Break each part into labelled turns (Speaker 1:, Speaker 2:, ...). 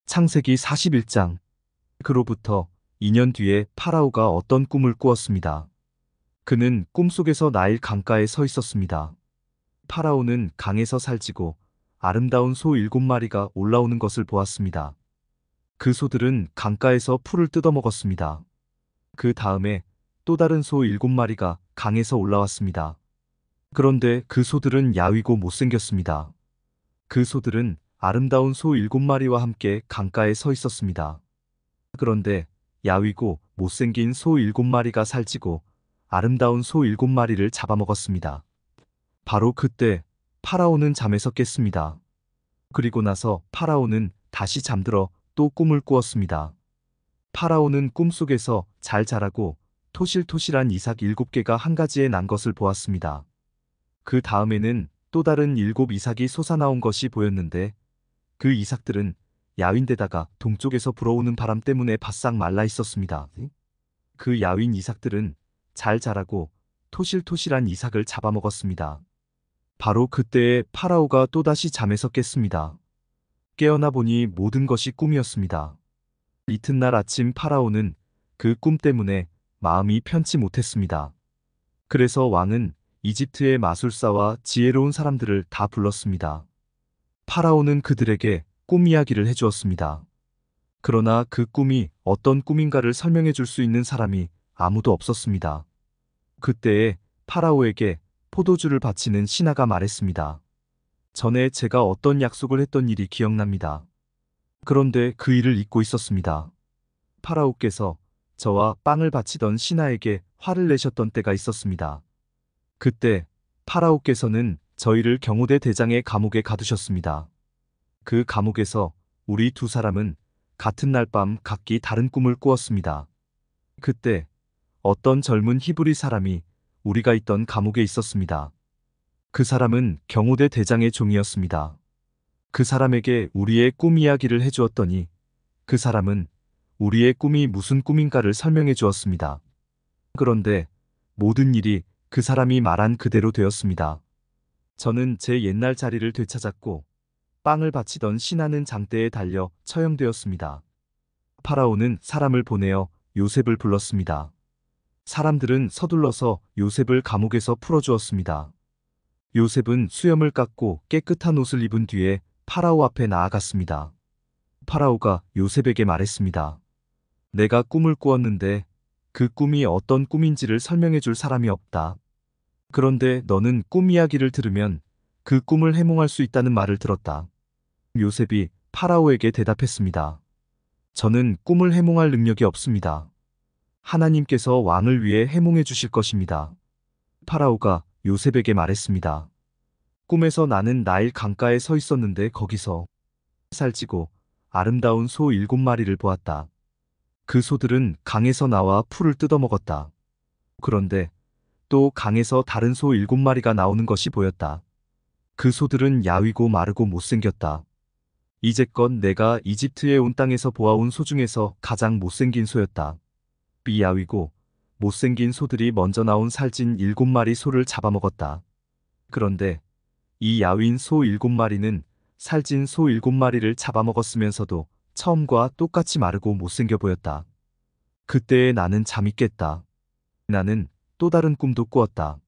Speaker 1: 창세기 41장. 그로부터 2년 뒤에 파라오가 어떤 꿈을 꾸었습니다. 그는 꿈속에서 나일 강가에 서 있었습니다. 파라오는 강에서 살찌고 아름다운 소 7마리가 올라오는 것을 보았습니다. 그 소들은 강가에서 풀을 뜯어먹었습니다. 그 다음에 또 다른 소 7마리가 강에서 올라왔습니다. 그런데 그 소들은 야위고 못생겼습니다. 그 소들은 아름다운 소 7마리와 함께 강가에 서 있었습니다. 그런데 야위고 못생긴 소 7마리가 살찌고 아름다운 소 7마리를 잡아먹었습니다. 바로 그때 파라오는 잠에서 깼습니다. 그리고 나서 파라오는 다시 잠들어 또 꿈을 꾸었습니다. 파라오는 꿈속에서 잘 자라고 토실토실한 이삭 7개가 한 가지에 난 것을 보았습니다. 그 다음에는 또 다른 7 이삭이 솟아나온 것이 보였는데 그 이삭들은 야윈데다가 동쪽에서 불어오는 바람 때문에 바싹 말라 있었습니다. 그 야윈 이삭들은 잘 자라고 토실토실한 이삭을 잡아먹었습니다. 바로 그때에 파라오가 또다시 잠에서 깼습니다. 깨어나 보니 모든 것이 꿈이었습니다. 이튿날 아침 파라오는 그 꿈 때문에 마음이 편치 못했습니다. 그래서 왕은 이집트의 마술사와 지혜로운 사람들을 다 불렀습니다. 파라오는 그들에게 꿈 이야기를 해주었습니다. 그러나 그 꿈이 어떤 꿈인가를 설명해 줄 수 있는 사람이 아무도 없었습니다. 그때에 파라오에게 포도주를 바치는 신하가 말했습니다. 전에 제가 어떤 약속을 했던 일이 기억납니다. 그런데 그 일을 잊고 있었습니다. 파라오께서 저와 빵을 바치던 신하에게 화를 내셨던 때가 있었습니다. 그때 파라오께서는 저희를 경호대 대장의 감옥에 가두셨습니다. 그 감옥에서 우리 두 사람은 같은 날 밤 각기 다른 꿈을 꾸었습니다. 그때 어떤 젊은 히브리 사람이 우리가 있던 감옥에 있었습니다. 그 사람은 경호대 대장의 종이었습니다. 그 사람에게 우리의 꿈 이야기를 해주었더니 그 사람은 우리의 꿈이 무슨 꿈인가를 설명해 주었습니다. 그런데 모든 일이 그 사람이 말한 그대로 되었습니다. 저는 제 옛날 자리를 되찾았고 빵을 바치던 신하는 장대에 달려 처형되었습니다. 파라오는 사람을 보내어 요셉을 불렀습니다. 사람들은 서둘러서 요셉을 감옥에서 풀어주었습니다. 요셉은 수염을 깎고 깨끗한 옷을 입은 뒤에 파라오 앞에 나아갔습니다. 파라오가 요셉에게 말했습니다. 내가 꿈을 꾸었는데 그 꿈이 어떤 꿈인지를 설명해 줄 사람이 없다. 그런데 너는 꿈 이야기를 들으면 그 꿈을 해몽할 수 있다는 말을 들었다. 요셉이 파라오에게 대답했습니다. 저는 꿈을 해몽할 능력이 없습니다. 하나님께서 왕을 위해 해몽해 주실 것입니다. 파라오가 요셉에게 말했습니다. 꿈에서 나는 나일 강가에 서 있었는데 거기서 살찌고 아름다운 소 7마리를 보았다. 그 소들은 강에서 나와 풀을 뜯어먹었다. 그런데 또 강에서 다른 소 7마리가 나오는 것이 보였다. 그 소들은 야위고 마르고 못생겼다. 이제껏 내가 이집트에 온 땅에서 보아온 소 중에서 가장 못생긴 소였다. 이 야위고 못생긴 소들이 먼저 나온 살찐 7마리 소를 잡아먹었다. 그런데 이 야윈 소 7마리는 살찐 소 7마리를 잡아먹었으면서도 처음과 똑같이 마르고 못생겨 보였다. 그때에 나는 잠이 깼다. 나는 또 다른 꿈도 꾸었다.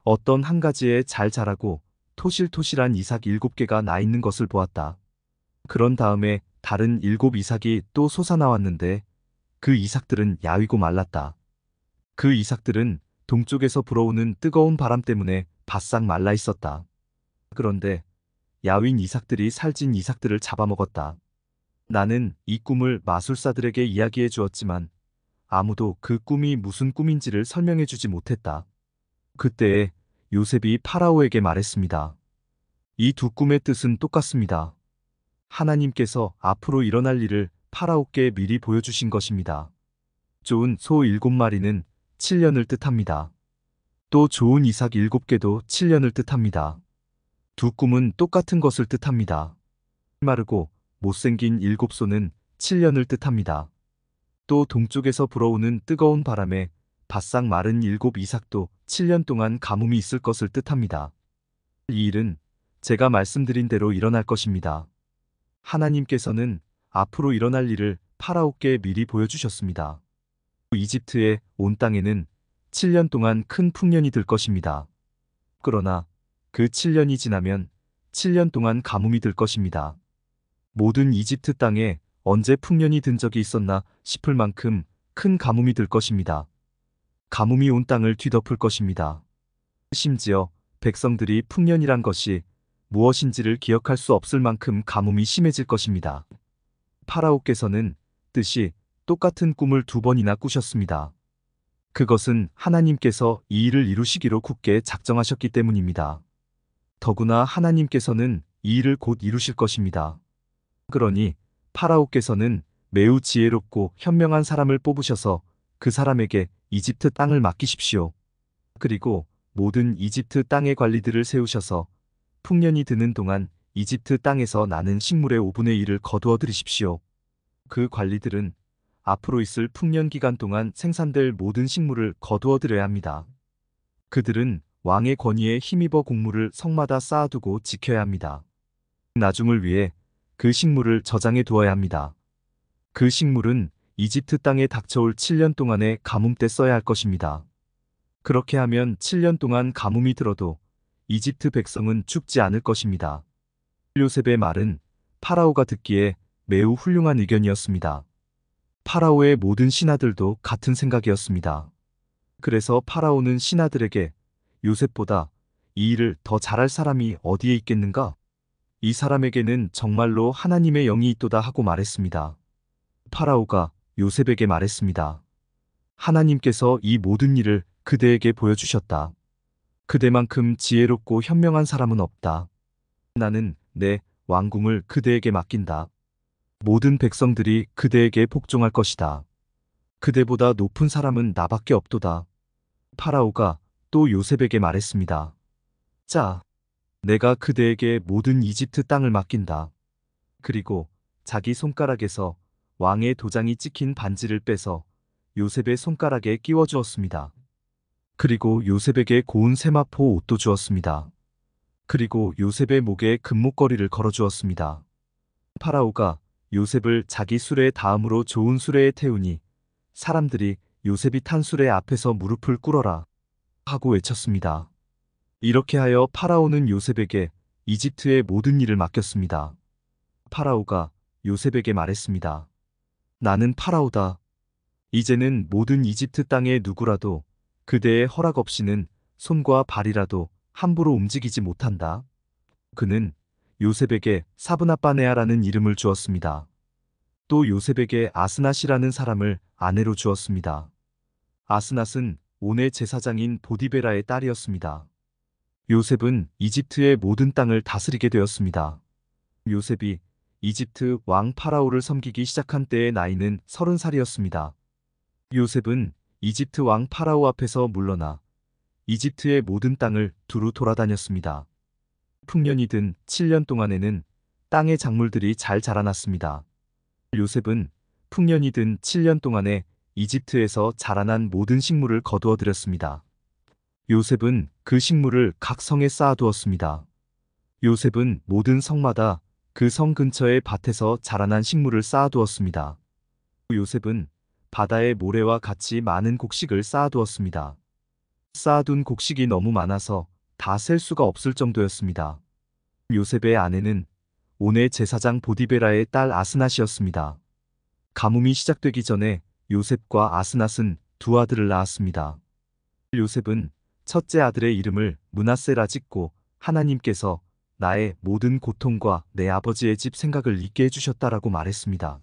Speaker 1: 어떤 한 가지에 잘 자라고 토실토실한 이삭 7개가 나 있는 것을 보았다. 그런 다음에 다른 7 이삭이 또 솟아나왔는데 그 이삭들은 야위고 말랐다. 그 이삭들은 동쪽에서 불어오는 뜨거운 바람 때문에 바싹 말라 있었다. 그런데 야윈 이삭들이 살찐 이삭들을 잡아먹었다. 나는 이 꿈을 마술사들에게 이야기해 주었지만 아무도 그 꿈이 무슨 꿈인지를 설명해 주지 못했다. 그때에 요셉이 파라오에게 말했습니다. 이 두 꿈의 뜻은 똑같습니다. 하나님께서 앞으로 일어날 일을 파라오께 미리 보여주신 것입니다. 좋은 소 7마리는 7년을 뜻합니다. 또 좋은 이삭 7개도 7년을 뜻합니다. 두 꿈은 똑같은 것을 뜻합니다. 마르고 못생긴 7소는 7년을 뜻합니다. 또 동쪽에서 불어오는 뜨거운 바람에 바싹 마른 7 이삭도 7년 동안 가뭄이 있을 것을 뜻합니다. 이 일은 제가 말씀드린 대로 일어날 것입니다. 하나님께서는 앞으로 일어날 일을 파라오께 미리 보여주셨습니다. 이집트의 온 땅에는 7년 동안 큰 풍년이 들 것입니다. 그러나 그 7년이 지나면 7년 동안 가뭄이 들 것입니다. 모든 이집트 땅에 언제 풍년이 든 적이 있었나 싶을 만큼 큰 가뭄이 들 것입니다. 가뭄이 온 땅을 뒤덮을 것입니다. 심지어 백성들이 풍년이란 것이 무엇인지를 기억할 수 없을 만큼 가뭄이 심해질 것입니다. 파라오께서는 뜻이 똑같은 꿈을 2번이나 꾸셨습니다. 그것은 하나님께서 이 일을 이루시기로 굳게 작정하셨기 때문입니다. 더구나 하나님께서는 이 일을 곧 이루실 것입니다. 그러니 파라오께서는 매우 지혜롭고 현명한 사람을 뽑으셔서 그 사람에게 이집트 땅을 맡기십시오. 그리고 모든 이집트 땅의 관리들을 세우셔서 풍년이 드는 동안 이집트 땅에서 나는 식물의 5분의 1을 거두어 들이십시오. 그 관리들은 앞으로 있을 풍년 기간 동안 생산될 모든 식물을 거두어 들여야 합니다. 그들은 왕의 권위에 힘입어 곡물을 성마다 쌓아두고 지켜야 합니다. 나중을 위해 그 식물을 저장해 두어야 합니다. 그 식물은 이집트 땅에 닥쳐올 7년 동안의 가뭄 때 써야 할 것입니다. 그렇게 하면 7년 동안 가뭄이 들어도 이집트 백성은 죽지 않을 것입니다. 요셉의 말은 파라오가 듣기에 매우 훌륭한 의견이었습니다. 파라오의 모든 신하들도 같은 생각이었습니다. 그래서 파라오는 신하들에게 요셉보다 이 일을 더 잘할 사람이 어디에 있겠는가? 이 사람에게는 정말로 하나님의 영이 있도다 하고 말했습니다. 파라오가 요셉에게 말했습니다. 하나님께서 이 모든 일을 그대에게 보여주셨다. 그대만큼 지혜롭고 현명한 사람은 없다. 나는 내 왕궁을 그대에게 맡긴다. 모든 백성들이 그대에게 복종할 것이다. 그대보다 높은 사람은 나밖에 없도다. 파라오가 또 요셉에게 말했습니다. 자, 내가 그대에게 모든 이집트 땅을 맡긴다. 그리고 자기 손가락에서 왕의 도장이 찍힌 반지를 빼서 요셉의 손가락에 끼워 주었습니다. 그리고 요셉에게 고운 세마포 옷도 주었습니다. 그리고 요셉의 목에 금목걸이를 걸어 주었습니다. 파라오가 요셉을 자기 수레의 다음으로 좋은 수레에 태우니 사람들이 요셉이 탄 수레 앞에서 무릎을 꿇어라 하고 외쳤습니다. 이렇게 하여 파라오는 요셉에게 이집트의 모든 일을 맡겼습니다. 파라오가 요셉에게 말했습니다. 나는 파라오다. 이제는 모든 이집트 땅의 누구라도 그대의 허락 없이는 손과 발이라도 함부로 움직이지 못한다. 그는 요셉에게 사브나빠네아라는 이름을 주었습니다. 또 요셉에게 아스낫이라는 사람을 아내로 주었습니다. 아스낫은 온의 제사장인 보디베라의 딸이었습니다. 요셉은 이집트의 모든 땅을 다스리게 되었습니다. 요셉이 이집트 왕 파라오를 섬기기 시작한 때의 나이는 30살이었습니다. 요셉은 이집트 왕 파라오 앞에서 물러나 이집트의 모든 땅을 두루 돌아다녔습니다. 풍년이 든 7년 동안에는 땅의 작물들이 잘 자라났습니다. 요셉은 풍년이 든 7년 동안에 이집트에서 자라난 모든 식물을 거두어 들였습니다. 요셉은 그 식물을 각 성에 쌓아두었습니다. 요셉은 모든 성마다 그 성 근처의 밭에서 자라난 식물을 쌓아두었습니다. 요셉은 바다의 모래와 같이 많은 곡식을 쌓아두었습니다. 쌓아둔 곡식이 너무 많아서 다 셀 수가 없을 정도였습니다. 요셉의 아내는 온의 제사장 보디베라의 딸 아스낫이었습니다. 가뭄이 시작되기 전에 요셉과 아스낫은 두 아들을 낳았습니다. 요셉은 첫째 아들의 이름을 므낫세라 짓고 하나님께서 나의 모든 고통과 내 아버지의 집 생각을 잊게 해주셨다라고 말했습니다.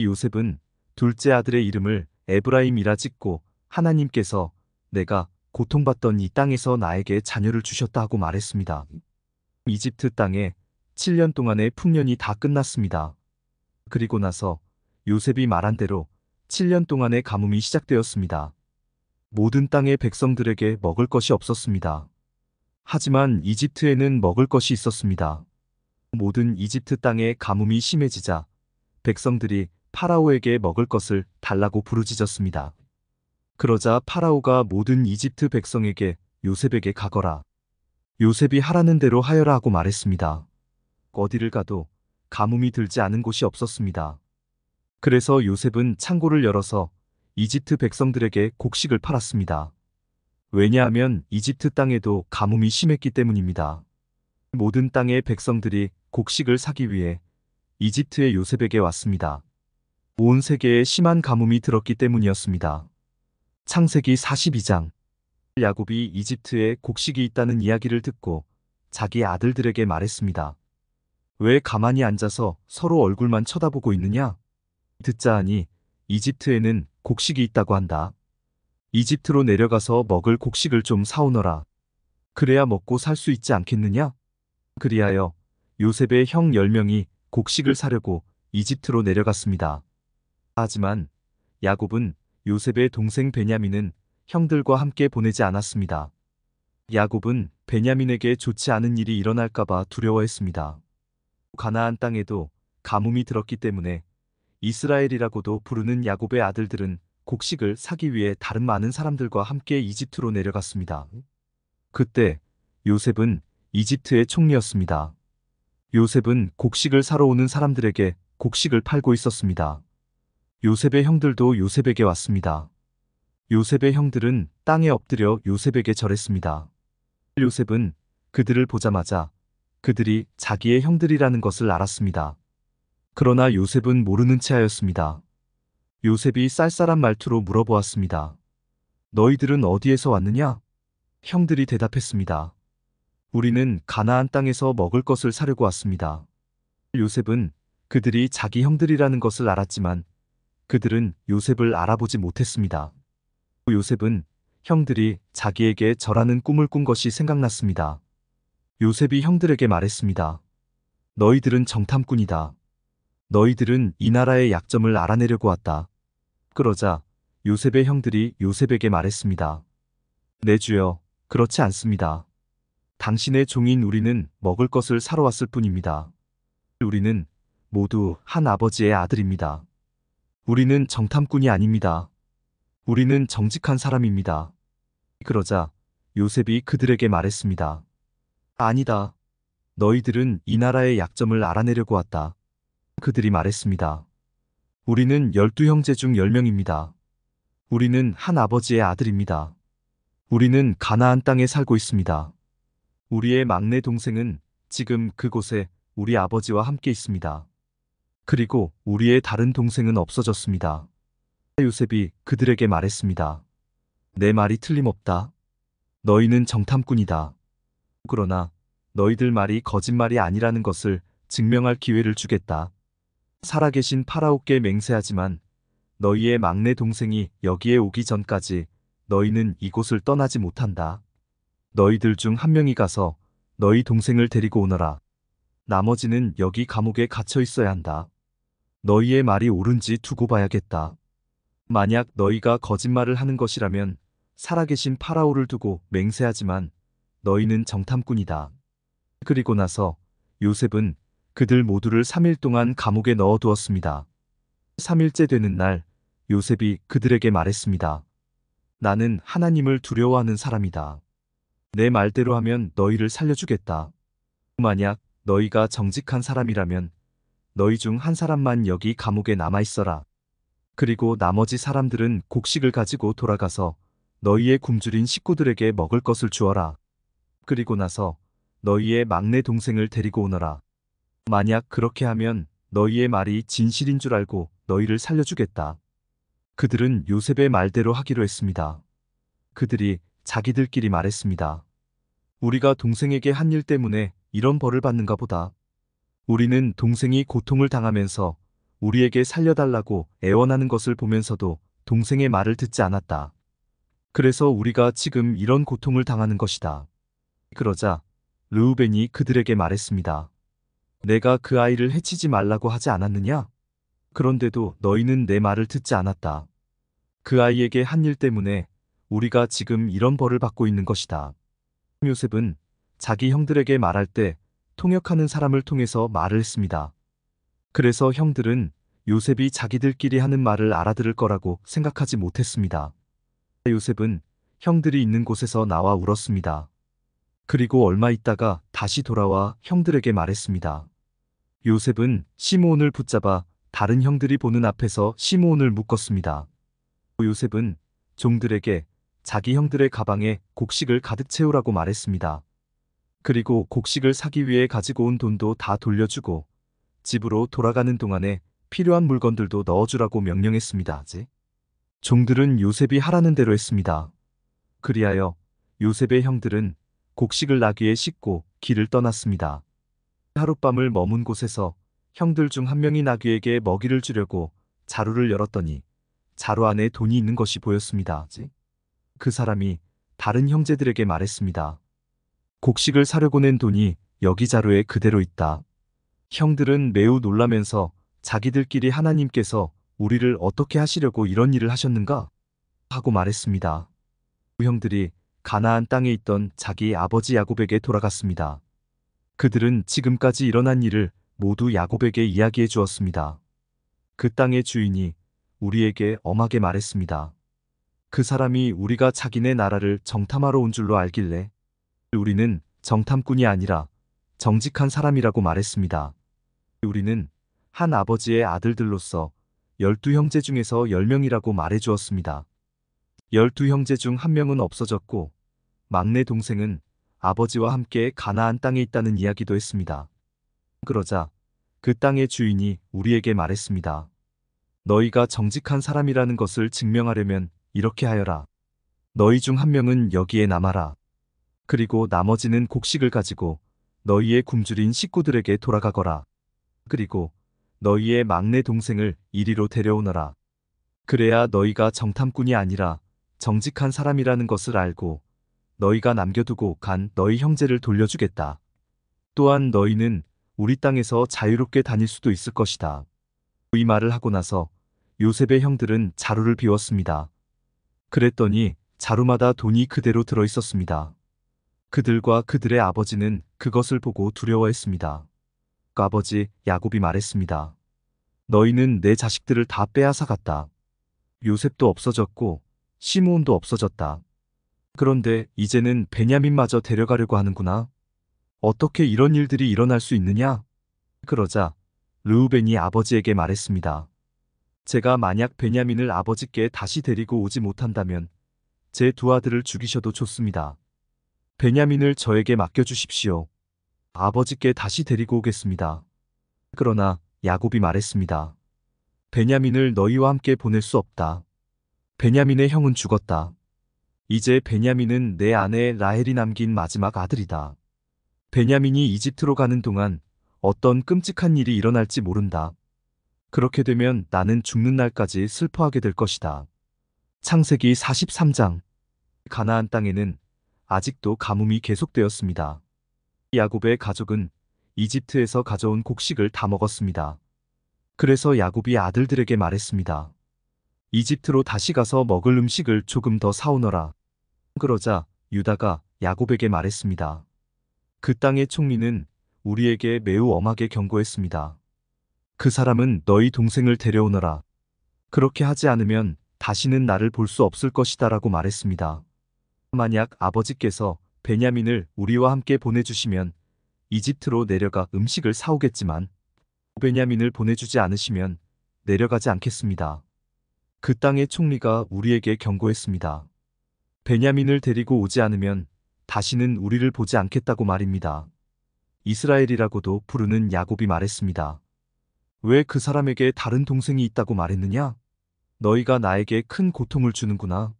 Speaker 1: 요셉은 둘째 아들의 이름을 에브라임이라 짓고 하나님께서 내가 고통받던 이 땅에서 나에게 자녀를 주셨다 하고 말했습니다. 이집트 땅에 7년 동안의 풍년이 다 끝났습니다. 그리고 나서 요셉이 말한 대로 7년 동안의 가뭄이 시작되었습니다. 모든 땅의 백성들에게 먹을 것이 없었습니다. 하지만 이집트에는 먹을 것이 있었습니다. 모든 이집트 땅의 가뭄이 심해지자 백성들이 파라오에게 먹을 것을 달라고 부르짖었습니다. 그러자 파라오가 모든 이집트 백성에게 요셉에게 가거라. 요셉이 하라는 대로 하여라 하고 말했습니다. 어디를 가도 가뭄이 들지 않은 곳이 없었습니다. 그래서 요셉은 창고를 열어서 이집트 백성들에게 곡식을 팔았습니다. 왜냐하면 이집트 땅에도 가뭄이 심했기 때문입니다. 모든 땅의 백성들이 곡식을 사기 위해 이집트의 요셉에게 왔습니다. 온 세계에 심한 가뭄이 들었기 때문이었습니다. 창세기 42장. 야곱이 이집트에 곡식이 있다는 이야기를 듣고 자기 아들들에게 말했습니다. 왜 가만히 앉아서 서로 얼굴만 쳐다보고 있느냐? 듣자 하니 이집트에는 곡식이 있다고 한다. 이집트로 내려가서 먹을 곡식을 좀 사오너라. 그래야 먹고 살 수 있지 않겠느냐? 그리하여 요셉의 형 10명이 곡식을 사려고 이집트로 내려갔습니다. 하지만 야곱은 요셉의 동생 베냐민은 형들과 함께 보내지 않았습니다. 야곱은 베냐민에게 좋지 않은 일이 일어날까봐 두려워했습니다. 가나안 땅에도 가뭄이 들었기 때문에 이스라엘이라고도 부르는 야곱의 아들들은 곡식을 사기 위해 다른 많은 사람들과 함께 이집트로 내려갔습니다. 그때 요셉은 이집트의 총리였습니다. 요셉은 곡식을 사러 오는 사람들에게 곡식을 팔고 있었습니다. 요셉의 형들도 요셉에게 왔습니다. 요셉의 형들은 땅에 엎드려 요셉에게 절했습니다. 요셉은 그들을 보자마자 그들이 자기의 형들이라는 것을 알았습니다. 그러나 요셉은 모르는 체하였습니다. 요셉이 쌀쌀한 말투로 물어보았습니다. 너희들은 어디에서 왔느냐? 형들이 대답했습니다. 우리는 가나안 땅에서 먹을 것을 사려고 왔습니다. 요셉은 그들이 자기 형들이라는 것을 알았지만 그들은 요셉을 알아보지 못했습니다. 요셉은 형들이 자기에게 절하는 꿈을 꾼 것이 생각났습니다. 요셉이 형들에게 말했습니다. 너희들은 정탐꾼이다. 너희들은 이 나라의 약점을 알아내려고 왔다. 그러자 요셉의 형들이 요셉에게 말했습니다. 내 주여, 그렇지 않습니다. 당신의 종인 우리는 먹을 것을 사러 왔을 뿐입니다. 우리는 모두 한 아버지의 아들입니다. 우리는 정탐꾼이 아닙니다. 우리는 정직한 사람입니다. 그러자 요셉이 그들에게 말했습니다. 아니다. 너희들은 이 나라의 약점을 알아내려고 왔다. 그들이 말했습니다. 우리는 12형제 중 10명입니다. 우리는 한 아버지의 아들입니다. 우리는 가나안 땅에 살고 있습니다. 우리의 막내 동생은 지금 그곳에 우리 아버지와 함께 있습니다. 그리고 우리의 다른 동생은 없어졌습니다. 요셉이 그들에게 말했습니다. 내 말이 틀림없다. 너희는 정탐꾼이다. 그러나 너희들 말이 거짓말이 아니라는 것을 증명할 기회를 주겠다. 살아계신 파라오께 맹세하지만 너희의 막내 동생이 여기에 오기 전까지 너희는 이곳을 떠나지 못한다. 너희들 중 한 명이 가서 너희 동생을 데리고 오너라. 나머지는 여기 감옥에 갇혀 있어야 한다. 너희의 말이 옳은지 두고 봐야겠다. 만약 너희가 거짓말을 하는 것이라면 살아계신 파라오를 두고 맹세하지만 너희는 정탐꾼이다. 그리고 나서 요셉은 그들 모두를 3일 동안 감옥에 넣어두었습니다. 3일째 되는 날 요셉이 그들에게 말했습니다. 나는 하나님을 두려워하는 사람이다. 내 말대로 하면 너희를 살려주겠다. 만약 너희가 정직한 사람이라면 너희 중 한 사람만 여기 감옥에 남아있어라. 그리고 나머지 사람들은 곡식을 가지고 돌아가서 너희의 굶주린 식구들에게 먹을 것을 주어라. 그리고 나서 너희의 막내 동생을 데리고 오너라. 만약 그렇게 하면 너희의 말이 진실인 줄 알고 너희를 살려주겠다. 그들은 요셉의 말대로 하기로 했습니다. 그들이 자기들끼리 말했습니다. 우리가 동생에게 한 일 때문에 이런 벌을 받는가 보다. 우리는 동생이 고통을 당하면서 우리에게 살려달라고 애원하는 것을 보면서도 동생의 말을 듣지 않았다. 그래서 우리가 지금 이런 고통을 당하는 것이다. 그러자 르우벤이 그들에게 말했습니다. 내가 그 아이를 해치지 말라고 하지 않았느냐? 그런데도 너희는 내 말을 듣지 않았다. 그 아이에게 한 일 때문에 우리가 지금 이런 벌을 받고 있는 것이다. 요셉은 자기 형들에게 말할 때 통역하는 사람을 통해서 말을 했습니다. 그래서 형들은 요셉이 자기들끼리 하는 말을 알아들을 거라고 생각하지 못했습니다. 요셉은 형들이 있는 곳에서 나와 울었습니다. 그리고 얼마 있다가 다시 돌아와 형들에게 말했습니다. 요셉은 시므온을 붙잡아 다른 형들이 보는 앞에서 시므온을 묶었습니다. 요셉은 종들에게 자기 형들의 가방에 곡식을 가득 채우라고 말했습니다. 그리고 곡식을 사기 위해 가지고 온 돈도 다 돌려주고 집으로 돌아가는 동안에 필요한 물건들도 넣어주라고 명령했습니다. 종들은 요셉이 하라는 대로 했습니다. 그리하여 요셉의 형들은 곡식을 나귀에 싣고 길을 떠났습니다. 하룻밤을 머문 곳에서 형들 중 한 명이 나귀에게 먹이를 주려고 자루를 열었더니 자루 안에 돈이 있는 것이 보였습니다. 그 사람이 다른 형제들에게 말했습니다. 곡식을 사려고 낸 돈이 여기 자루에 그대로 있다. 형들은 매우 놀라면서 자기들끼리 하나님께서 우리를 어떻게 하시려고 이런 일을 하셨는가? 하고 말했습니다. 그 형들이 가나안 땅에 있던 자기 아버지 야곱에게 돌아갔습니다. 그들은 지금까지 일어난 일을 모두 야곱에게 이야기해 주었습니다. 그 땅의 주인이 우리에게 엄하게 말했습니다. 그 사람이 우리가 자기네 나라를 정탐하러 온 줄로 알길래 우리는 정탐꾼이 아니라 정직한 사람이라고 말했습니다. 우리는 한 아버지의 아들들로서 12형제 중에서 10명이라고 말해 주었습니다. 12형제 중 한 명은 없어졌고 막내 동생은 아버지와 함께 가나안 땅에 있다는 이야기도 했습니다. 그러자 그 땅의 주인이 우리에게 말했습니다. 너희가 정직한 사람이라는 것을 증명하려면 이렇게 하여라. 너희 중 한 명은 여기에 남아라. 그리고 나머지는 곡식을 가지고 너희의 굶주린 식구들에게 돌아가거라. 그리고 너희의 막내 동생을 이리로 데려오너라. 그래야 너희가 정탐꾼이 아니라 정직한 사람이라는 것을 알고 너희가 남겨두고 간 너희 형제를 돌려주겠다. 또한 너희는 우리 땅에서 자유롭게 다닐 수도 있을 것이다. 이 말을 하고 나서 요셉의 형들은 자루를 비웠습니다. 그랬더니 자루마다 돈이 그대로 들어 있었습니다. 그들과 그들의 아버지는 그것을 보고 두려워했습니다. 그 아버지 야곱이 말했습니다. 너희는 내 자식들을 다 빼앗아 갔다. 요셉도 없어졌고 시므온도 없어졌다. 그런데 이제는 베냐민마저 데려가려고 하는구나. 어떻게 이런 일들이 일어날 수 있느냐? 그러자 르우벤이 아버지에게 말했습니다. 제가 만약 베냐민을 아버지께 다시 데리고 오지 못한다면 제 두 아들을 죽이셔도 좋습니다. 베냐민을 저에게 맡겨주십시오. 아버지께 다시 데리고 오겠습니다. 그러나 야곱이 말했습니다. 베냐민을 너희와 함께 보낼 수 없다. 베냐민의 형은 죽었다. 이제 베냐민은 내 아내 라헬이 남긴 마지막 아들이다. 베냐민이 이집트로 가는 동안 어떤 끔찍한 일이 일어날지 모른다. 그렇게 되면 나는 죽는 날까지 슬퍼하게 될 것이다. 창세기 43장. 가나안 땅에는 아직도 가뭄이 계속되었습니다. 야곱의 가족은 이집트에서 가져온 곡식을 다 먹었습니다. 그래서 야곱이 아들들에게 말했습니다. 이집트로 다시 가서 먹을 음식을 조금 더 사오너라. 그러자 유다가 야곱에게 말했습니다. 그 땅의 총리는 우리에게 매우 엄하게 경고했습니다. 그 사람은 너희 동생을 데려오너라. 그렇게 하지 않으면 다시는 나를 볼 수 없을 것이다 라고 말했습니다. 만약 아버지께서 베냐민을 우리와 함께 보내주시면 이집트로 내려가 음식을 사오겠지만 베냐민을 보내주지 않으시면 내려가지 않겠습니다. 그 땅의 총리가 우리에게 경고했습니다. 베냐민을 데리고 오지 않으면 다시는 우리를 보지 않겠다고 말입니다. 이스라엘이라고도 부르는 야곱이 말했습니다. 왜 그 사람에게 다른 동생이 있다고 말했느냐? 너희가 나에게 큰 고통을 주는구나.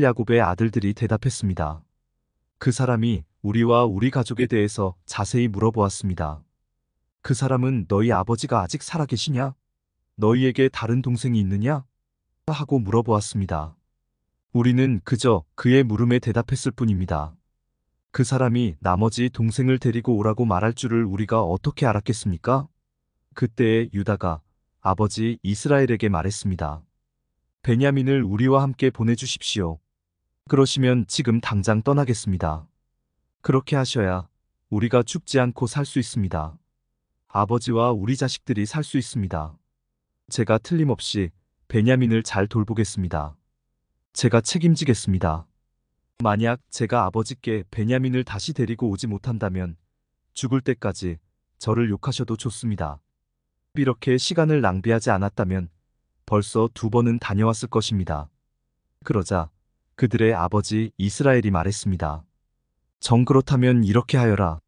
Speaker 1: 야곱의 아들들이 대답했습니다. 그 사람이 우리와 우리 가족에 대해서 자세히 물어보았습니다. 그 사람은 너희 아버지가 아직 살아계시냐? 너희에게 다른 동생이 있느냐? 하고 물어보았습니다. 우리는 그저 그의 물음에 대답했을 뿐입니다. 그 사람이 나머지 동생을 데리고 오라고 말할 줄을 우리가 어떻게 알았겠습니까? 그때에 유다가 아버지 이스라엘에게 말했습니다. 베냐민을 우리와 함께 보내주십시오. 그러시면 지금 당장 떠나겠습니다. 그렇게 하셔야 우리가 죽지 않고 살 수 있습니다. 아버지와 우리 자식들이 살 수 있습니다. 제가 틀림없이 베냐민을 잘 돌보겠습니다. 제가 책임지겠습니다. 만약 제가 아버지께 베냐민을 다시 데리고 오지 못한다면 죽을 때까지 저를 욕하셔도 좋습니다. 이렇게 시간을 낭비하지 않았다면 벌써 2번은 다녀왔을 것입니다. 그러자 그들의 아버지 이스라엘이 말했습니다. 정 그렇다면 이렇게 하여라.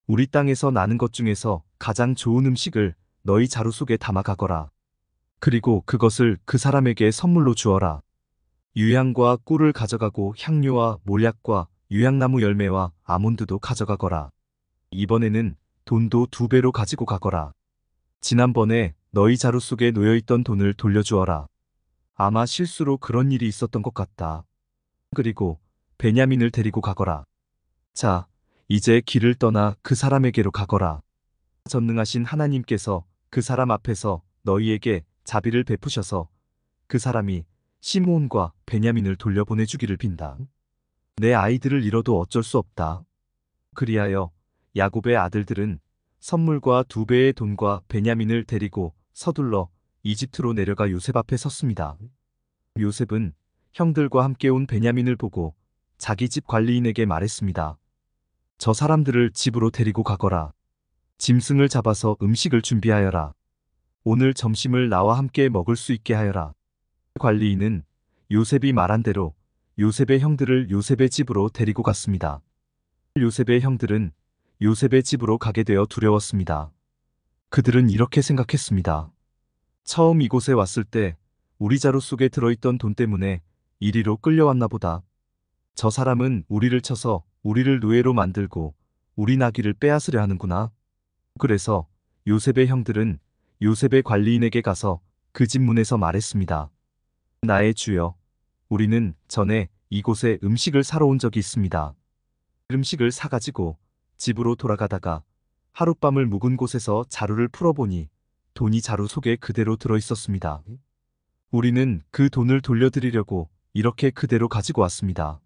Speaker 1: 우리 땅에서 나는 것 중에서 가장 좋은 음식을 너희 자루 속에 담아 가거라. 그리고 그것을 그 사람에게 선물로 주어라. 유향과 꿀을 가져가고 향료와 몰약과 유향나무 열매와 아몬드도 가져가거라. 이번에는 돈도 2배로 가지고 가거라. 지난번에 너희 자루 속에 놓여있던 돈을 돌려주어라. 아마 실수로 그런 일이 있었던 것 같다. 그리고 베냐민을 데리고 가거라. 자, 이제 길을 떠나 그 사람에게로 가거라. 전능하신 하나님께서 그 사람 앞에서 너희에게 자비를 베푸셔서 그 사람이 시므온과 베냐민을 돌려보내주기를 빈다. 내 아이들을 잃어도 어쩔 수 없다. 그리하여 야곱의 아들들은 선물과 2배의 돈과 베냐민을 데리고 서둘러 이집트로 내려가 요셉 앞에 섰습니다. 요셉은 형들과 함께 온 베냐민을 보고 자기 집 관리인에게 말했습니다. 저 사람들을 집으로 데리고 가거라. 짐승을 잡아서 음식을 준비하여라. 오늘 점심을 나와 함께 먹을 수 있게 하여라. 관리인은 요셉이 말한 대로 요셉의 형들을 요셉의 집으로 데리고 갔습니다. 요셉의 형들은 요셉의 집으로 가게 되어 두려웠습니다. 그들은 이렇게 생각했습니다. 처음 이곳에 왔을 때 우리 자루 속에 들어있던 돈 때문에 이리로 끌려왔나 보다. 저 사람은 우리를 쳐서 우리를 노예로 만들고 우리 나귀를 빼앗으려 하는구나. 그래서 요셉의 형들은 요셉의 관리인에게 가서 그 집 문에서 말했습니다. 나의 주여, 우리는 전에 이곳에 음식을 사러 온 적이 있습니다. 음식을 사가지고 집으로 돌아가다가 하룻밤을 묵은 곳에서 자루를 풀어보니 돈이 자루 속에 그대로 들어있었습니다. 우리는 그 돈을 돌려드리려고 이렇게 그대로 가지고 왔습니다.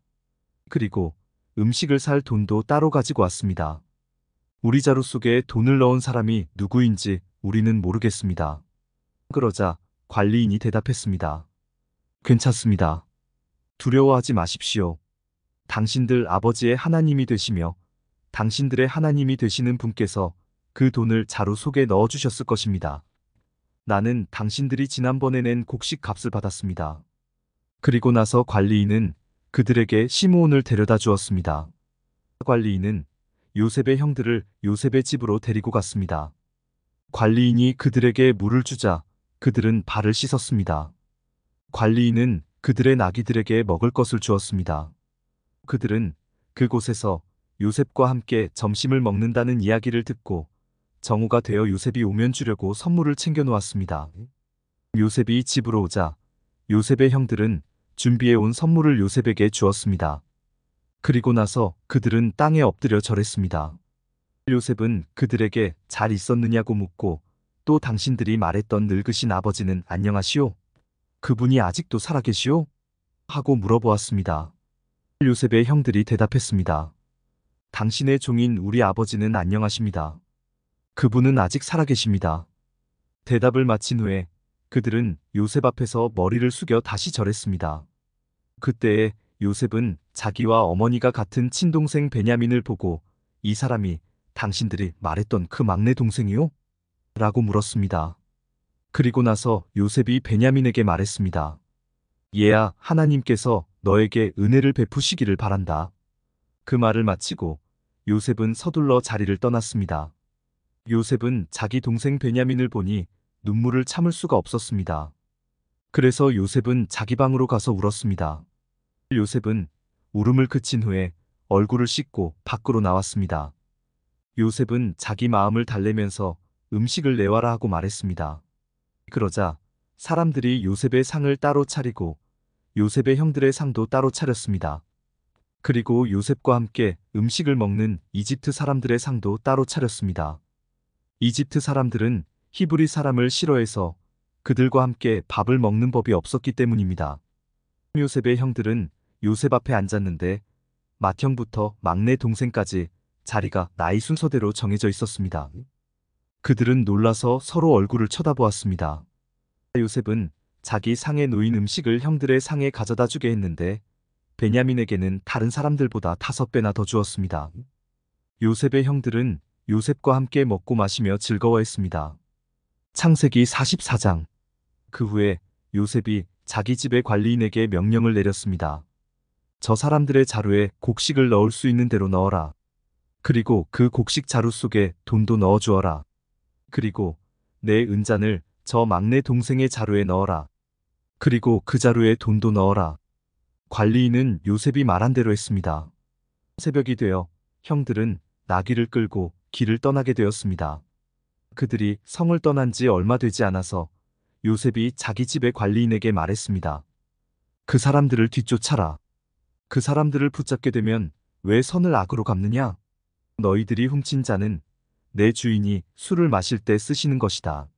Speaker 1: 그리고 음식을 살 돈도 따로 가지고 왔습니다. 우리 자루 속에 돈을 넣은 사람이 누구인지 우리는 모르겠습니다. 그러자 관리인이 대답했습니다. 괜찮습니다. 두려워하지 마십시오. 당신들 아버지의 하나님이 되시며 당신들의 하나님이 되시는 분께서 그 돈을 자루 속에 넣어주셨을 것입니다. 나는 당신들이 지난번에 낸 곡식 값을 받았습니다. 그리고 나서 관리인은 그들에게 시므온을 데려다 주었습니다. 관리인은 요셉의 형들을 요셉의 집으로 데리고 갔습니다. 관리인이 그들에게 물을 주자 그들은 발을 씻었습니다. 관리인은 그들의 나귀들에게 먹을 것을 주었습니다. 그들은 그곳에서 요셉과 함께 점심을 먹는다는 이야기를 듣고 정오가 되어 요셉이 오면 주려고 선물을 챙겨 놓았습니다. 요셉이 집으로 오자 요셉의 형들은 준비해 온 선물을 요셉에게 주었습니다. 그리고 나서 그들은 땅에 엎드려 절했습니다. 요셉은 그들에게 잘 있었느냐고 묻고 또 당신들이 말했던 늙으신 아버지는 안녕하시오? 그분이 아직도 살아계시오? 하고 물어보았습니다. 요셉의 형들이 대답했습니다. 당신의 종인 우리 아버지는 안녕하십니다. 그분은 아직 살아계십니다. 대답을 마친 후에 그들은 요셉 앞에서 머리를 숙여 다시 절했습니다. 그때에 요셉은 자기와 어머니가 같은 친동생 베냐민을 보고 이 사람이 당신들이 말했던 그 막내 동생이요? 라고 물었습니다. 그리고 나서 요셉이 베냐민에게 말했습니다. 얘야, 하나님께서 너에게 은혜를 베푸시기를 바란다. 그 말을 마치고 요셉은 서둘러 자리를 떠났습니다. 요셉은 자기 동생 베냐민을 보니 눈물을 참을 수가 없었습니다. 그래서 요셉은 자기 방으로 가서 울었습니다. 요셉은 울음을 그친 후에 얼굴을 씻고 밖으로 나왔습니다. 요셉은 자기 마음을 달래면서 음식을 내와라 하고 말했습니다. 그러자 사람들이 요셉의 상을 따로 차리고 요셉의 형들의 상도 따로 차렸습니다. 그리고 요셉과 함께 음식을 먹는 이집트 사람들의 상도 따로 차렸습니다. 이집트 사람들은 히브리 사람을 싫어해서 그들과 함께 밥을 먹는 법이 없었기 때문입니다. 요셉의 형들은 요셉 앞에 앉았는데 맏형부터 막내 동생까지 자리가 나이 순서대로 정해져 있었습니다. 그들은 놀라서 서로 얼굴을 쳐다보았습니다. 요셉은 자기 상에 놓인 음식을 형들의 상에 가져다 주게 했는데 베냐민에게는 다른 사람들보다 5배나 더 주었습니다. 요셉의 형들은 요셉과 함께 먹고 마시며 즐거워했습니다. 창세기 44장. 그 후에 요셉이 자기 집의 관리인에게 명령을 내렸습니다. 저 사람들의 자루에 곡식을 넣을 수 있는 대로 넣어라. 그리고 그 곡식 자루 속에 돈도 넣어 주어라. 그리고 내 은잔을 저 막내 동생의 자루에 넣어라. 그리고 그 자루에 돈도 넣어라. 관리인은 요셉이 말한 대로 했습니다. 새벽이 되어 형들은 나귀를 끌고 길을 떠나게 되었습니다. 그들이 성을 떠난 지 얼마 되지 않아서 요셉이 자기 집의 관리인에게 말했습니다. 그 사람들을 뒤쫓아라. 그 사람들을 붙잡게 되면 왜 선을 악으로 갚느냐? 너희들이 훔친 잔은 내 주인이 술을 마실 때 쓰시는 것이다.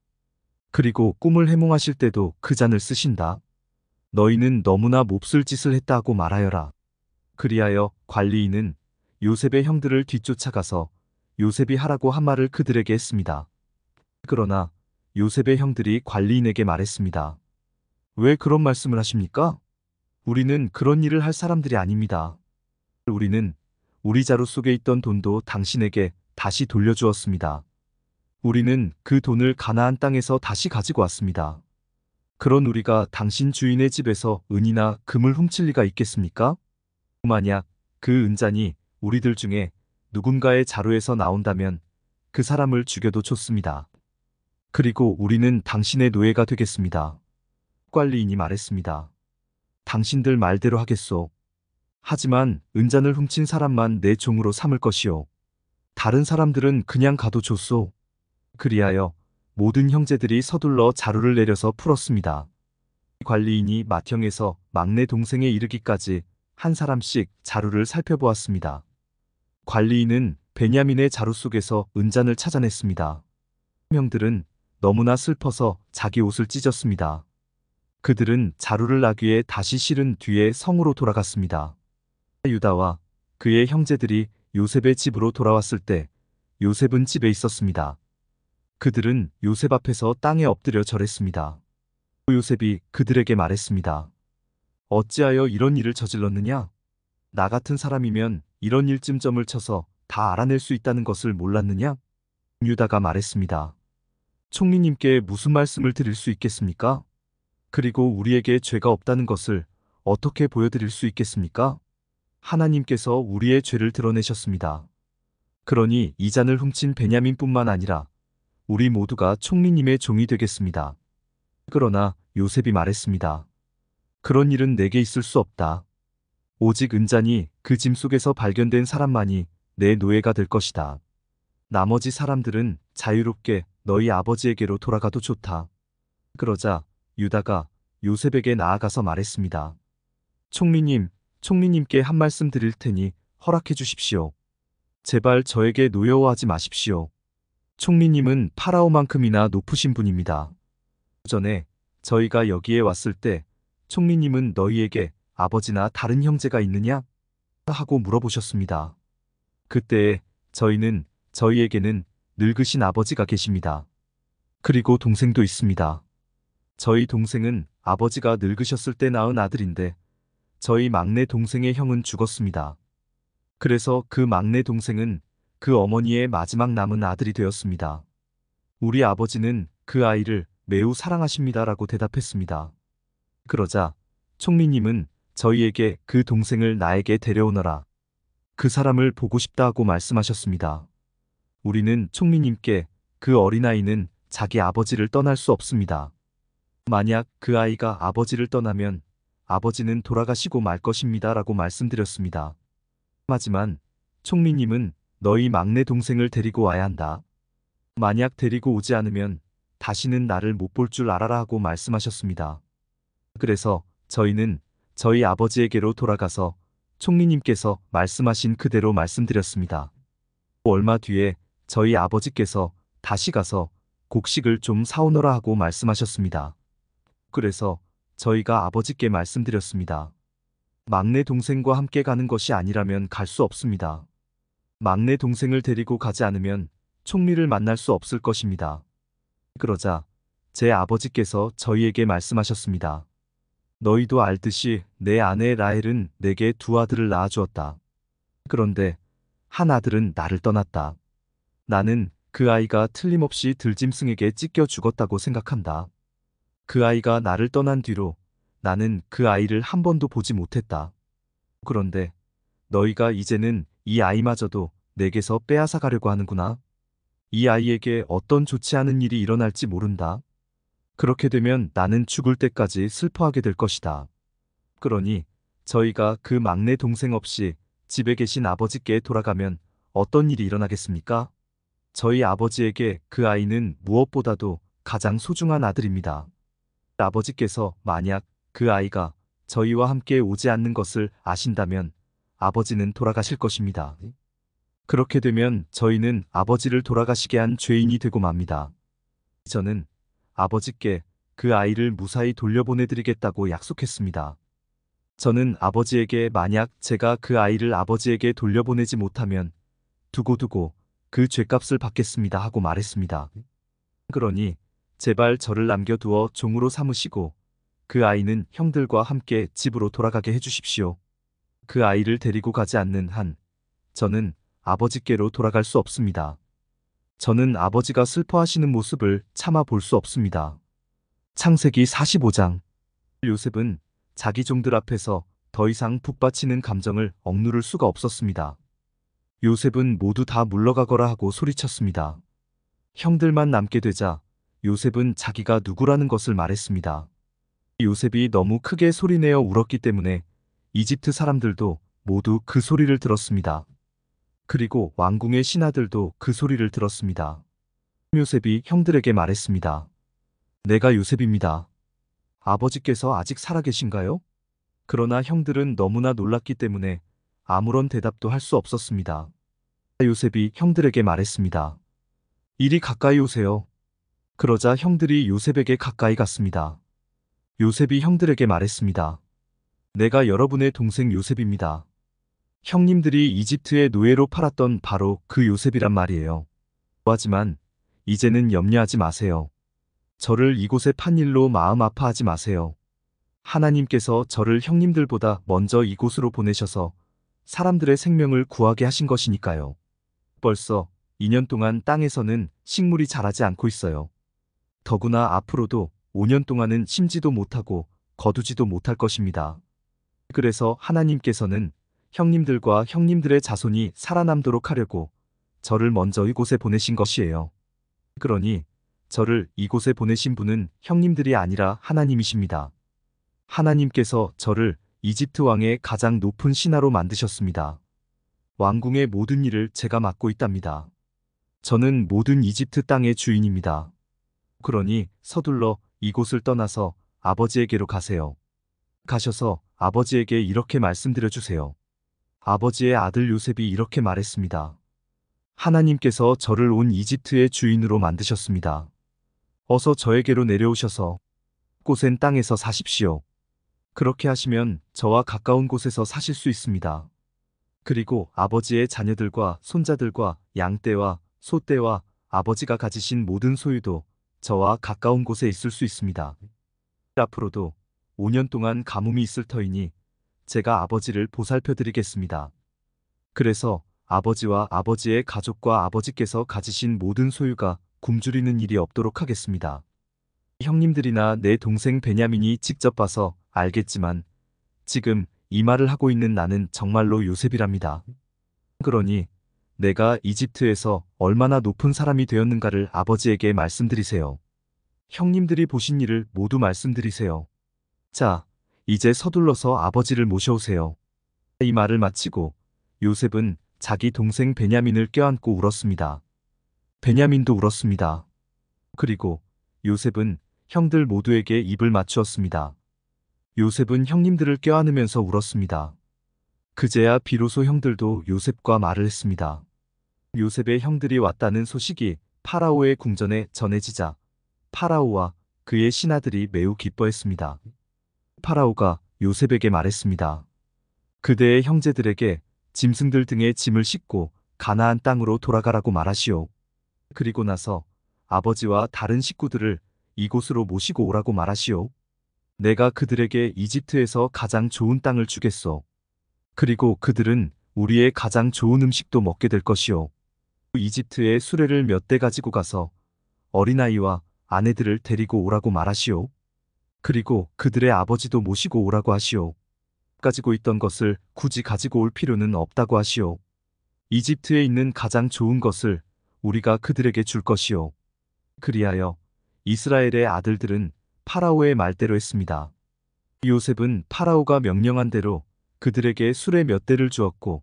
Speaker 1: 그리고 꿈을 해몽하실 때도 그 잔을 쓰신다. 너희는 너무나 몹쓸 짓을 했다고 말하여라. 그리하여 관리인은 요셉의 형들을 뒤쫓아가서 요셉이 하라고 한 말을 그들에게 했습니다. 그러나 요셉의 형들이 관리인에게 말했습니다. 왜 그런 말씀을 하십니까? 우리는 그런 일을 할 사람들이 아닙니다. 우리는 우리 자루 속에 있던 돈도 당신에게 다시 돌려주었습니다. 우리는 그 돈을 가나안 땅에서 다시 가지고 왔습니다. 그런 우리가 당신 주인의 집에서 은이나 금을 훔칠 리가 있겠습니까? 만약 그 은잔이 우리들 중에 누군가의 자루에서 나온다면 그 사람을 죽여도 좋습니다. 그리고 우리는 당신의 노예가 되겠습니다. 관리인이 말했습니다. 당신들 말대로 하겠소. 하지만 은잔을 훔친 사람만 내 종으로 삼을 것이오. 다른 사람들은 그냥 가도 좋소. 그리하여 모든 형제들이 서둘러 자루를 내려서 풀었습니다. 관리인이 맏형에서 막내 동생에 이르기까지 한 사람씩 자루를 살펴보았습니다. 관리인은 베냐민의 자루 속에서 은잔을 찾아냈습니다. 형들은 너무나 슬퍼서 자기 옷을 찢었습니다. 그들은 자루를 나귀에 다시 실은 뒤에 성으로 돌아갔습니다. 유다와 그의 형제들이 요셉의 집으로 돌아왔을 때 요셉은 집에 있었습니다. 그들은 요셉 앞에서 땅에 엎드려 절했습니다. 요셉이 그들에게 말했습니다. 어찌하여 이런 일을 저질렀느냐? 나 같은 사람이면 이런 일쯤 점을 쳐서 다 알아낼 수 있다는 것을 몰랐느냐? 유다가 말했습니다. 총리님께 무슨 말씀을 드릴 수 있겠습니까? 그리고 우리에게 죄가 없다는 것을 어떻게 보여드릴 수 있겠습니까? 하나님께서 우리의 죄를 드러내셨습니다. 그러니 이 잔을 훔친 베냐민뿐만 아니라 우리 모두가 총리님의 종이 되겠습니다. 그러나 요셉이 말했습니다. 그런 일은 내게 있을 수 없다. 오직 은잔이 그 짐 속에서 발견된 사람만이 내 노예가 될 것이다. 나머지 사람들은 자유롭게 너희 아버지에게로 돌아가도 좋다. 그러자 유다가 요셉에게 나아가서 말했습니다. 총리님께 한 말씀 드릴 테니 허락해 주십시오. 제발 저에게 노여워하지 마십시오. 총리님은 파라오만큼이나 높으신 분입니다. 전에 저희가 여기에 왔을 때 총리님은 너희에게 아버지나 다른 형제가 있느냐? 하고 물어보셨습니다. 그때에 저희에게는 늙으신 아버지가 계십니다. 그리고 동생도 있습니다. 저희 동생은 아버지가 늙으셨을 때 낳은 아들인데 저희 막내 동생의 형은 죽었습니다. 그래서 그 막내 동생은 그 어머니의 마지막 남은 아들이 되었습니다. 우리 아버지는 그 아이를 매우 사랑하십니다라고 대답했습니다. 그러자 총리님은 저희에게 그 동생을 나에게 데려오너라. 그 사람을 보고 싶다 하고 말씀하셨습니다. 우리는 총리님께 그 어린아이는 자기 아버지를 떠날 수 없습니다. 만약 그 아이가 아버지를 떠나면 아버지는 돌아가시고 말 것입니다 라고 말씀드렸습니다. 하지만 총리님은 너희 막내 동생을 데리고 와야 한다. 만약 데리고 오지 않으면 다시는 나를 못 볼 줄 알아라 하고 말씀하셨습니다. 그래서 저희는 저희 아버지에게로 돌아가서 총리님께서 말씀하신 그대로 말씀드렸습니다. 얼마 뒤에 저희 아버지께서 다시 가서 곡식을 좀 사오너라 하고 말씀하셨습니다. 그래서 저희가 아버지께 말씀드렸습니다. 막내 동생과 함께 가는 것이 아니라면 갈 수 없습니다. 막내 동생을 데리고 가지 않으면 총리를 만날 수 없을 것입니다. 그러자 제 아버지께서 저희에게 말씀하셨습니다. 너희도 알듯이 내 아내 라헬은 내게 두 아들을 낳아주었다. 그런데 한 아들은 나를 떠났다. 나는 그 아이가 틀림없이 들짐승에게 찢겨 죽었다고 생각한다. 그 아이가 나를 떠난 뒤로 나는 그 아이를 한 번도 보지 못했다. 그런데 너희가 이제는 이 아이마저도 내게서 빼앗아 가려고 하는구나. 이 아이에게 어떤 좋지 않은 일이 일어날지 모른다. 그렇게 되면 나는 죽을 때까지 슬퍼하게 될 것이다. 그러니 저희가 그 막내 동생 없이 집에 계신 아버지께 돌아가면 어떤 일이 일어나겠습니까? 저희 아버지에게 그 아이는 무엇보다도 가장 소중한 아들입니다. 아버지께서 만약 그 아이가 저희와 함께 오지 않는 것을 아신다면 아버지는 돌아가실 것입니다. 그렇게 되면 저희는 아버지를 돌아가시게 한 죄인이 되고 맙니다. 저는 아버지께 그 아이를 무사히 돌려보내드리겠다고 약속했습니다. 저는 아버지에게 만약 제가 그 아이를 아버지에게 돌려보내지 못하면 두고두고 그 죄값을 받겠습니다 하고 말했습니다. 그러니 제발 저를 남겨두어 종으로 삼으시고 그 아이는 형들과 함께 집으로 돌아가게 해주십시오. 그 아이를 데리고 가지 않는 한 저는 아버지께로 돌아갈 수 없습니다. 저는 아버지가 슬퍼하시는 모습을 참아 볼 수 없습니다. 창세기 45장. 요셉은 자기 종들 앞에서 더 이상 북받치는 감정을 억누를 수가 없었습니다. 요셉은 모두 다 물러가거라 하고 소리쳤습니다. 형들만 남게 되자 요셉은 자기가 누구라는 것을 말했습니다. 요셉이 너무 크게 소리내어 울었기 때문에 이집트 사람들도 모두 그 소리를 들었습니다. 그리고 왕궁의 신하들도 그 소리를 들었습니다. 요셉이 형들에게 말했습니다. 내가 요셉입니다. 아버지께서 아직 살아계신가요? 그러나 형들은 너무나 놀랐기 때문에 아무런 대답도 할 수 없었습니다. 요셉이 형들에게 말했습니다. 이리 가까이 오세요. 그러자 형들이 요셉에게 가까이 갔습니다. 요셉이 형들에게 말했습니다. 내가 여러분의 동생 요셉입니다. 형님들이 이집트의 노예로 팔았던 바로 그 요셉이란 말이에요. 하지만 이제는 염려하지 마세요. 저를 이곳에 판 일로 마음 아파하지 마세요. 하나님께서 저를 형님들보다 먼저 이곳으로 보내셔서 사람들의 생명을 구하게 하신 것이니까요. 벌써 2년 동안 땅에서는 식물이 자라지 않고 있어요. 더구나 앞으로도 5년 동안은 심지도 못하고 거두지도 못할 것입니다. 그래서 하나님께서는 형님들과 형님들의 자손이 살아남도록 하려고 저를 먼저 이곳에 보내신 것이에요. 그러니 저를 이곳에 보내신 분은 형님들이 아니라 하나님이십니다. 하나님께서 저를 이집트 왕의 가장 높은 신하로 만드셨습니다. 왕궁의 모든 일을 제가 맡고 있답니다. 저는 모든 이집트 땅의 주인입니다. 그러니 서둘러 이곳을 떠나서 아버지에게로 가세요. 가셔서 아버지에게 이렇게 말씀드려 주세요. 아버지의 아들 요셉이 이렇게 말했습니다. 하나님께서 저를 온 이집트의 주인으로 만드셨습니다. 어서 저에게로 내려오셔서 고센 땅에서 사십시오. 그렇게 하시면 저와 가까운 곳에서 사실 수 있습니다. 그리고 아버지의 자녀들과 손자들과 양떼와 소떼와 아버지가 가지신 모든 소유도 저와 가까운 곳에 있을 수 있습니다. 앞으로도 5년 동안 가뭄이 있을 터이니 제가 아버지를 보살펴 드리겠습니다. 그래서 아버지와 아버지의 가족과 아버지께서 가지신 모든 소유가 굶주리는 일이 없도록 하겠습니다. 형님들이나 내 동생 베냐민이 직접 봐서 알겠지만 지금 이 말을 하고 있는 나는 정말로 요셉이랍니다. 그러니 내가 이집트에서 얼마나 높은 사람이 되었는가를 아버지에게 말씀드리세요. 형님들이 보신 일을 모두 말씀드리세요. 자, 이제 서둘러서 아버지를 모셔오세요. 이 말을 마치고 요셉은 자기 동생 베냐민을 껴안고 울었습니다. 베냐민도 울었습니다. 그리고 요셉은 형들 모두에게 입을 맞추었습니다. 요셉은 형님들을 껴안으면서 울었습니다. 그제야 비로소 형들도 요셉과 말을 했습니다. 요셉의 형들이 왔다는 소식이 파라오의 궁전에 전해지자 파라오와 그의 신하들이 매우 기뻐했습니다. 파라오가 요셉에게 말했습니다. 그대의 형제들에게 짐승들 등의 짐을 싣고 가나안 땅으로 돌아가라고 말하시오. 그리고 나서 아버지와 다른 식구들을 이곳으로 모시고 오라고 말하시오. 내가 그들에게 이집트에서 가장 좋은 땅을 주겠소. 그리고 그들은 우리의 가장 좋은 음식도 먹게 될 것이오. 이집트에 수레를 몇 대 가지고 가서 어린아이와 아내들을 데리고 오라고 말하시오. 그리고 그들의 아버지도 모시고 오라고 하시오. 가지고 있던 것을 굳이 가지고 올 필요는 없다고 하시오. 이집트에 있는 가장 좋은 것을 우리가 그들에게 줄 것이오. 그리하여 이스라엘의 아들들은 파라오의 말대로 했습니다. 요셉은 파라오가 명령한 대로 그들에게 수레 몇 대를 주었고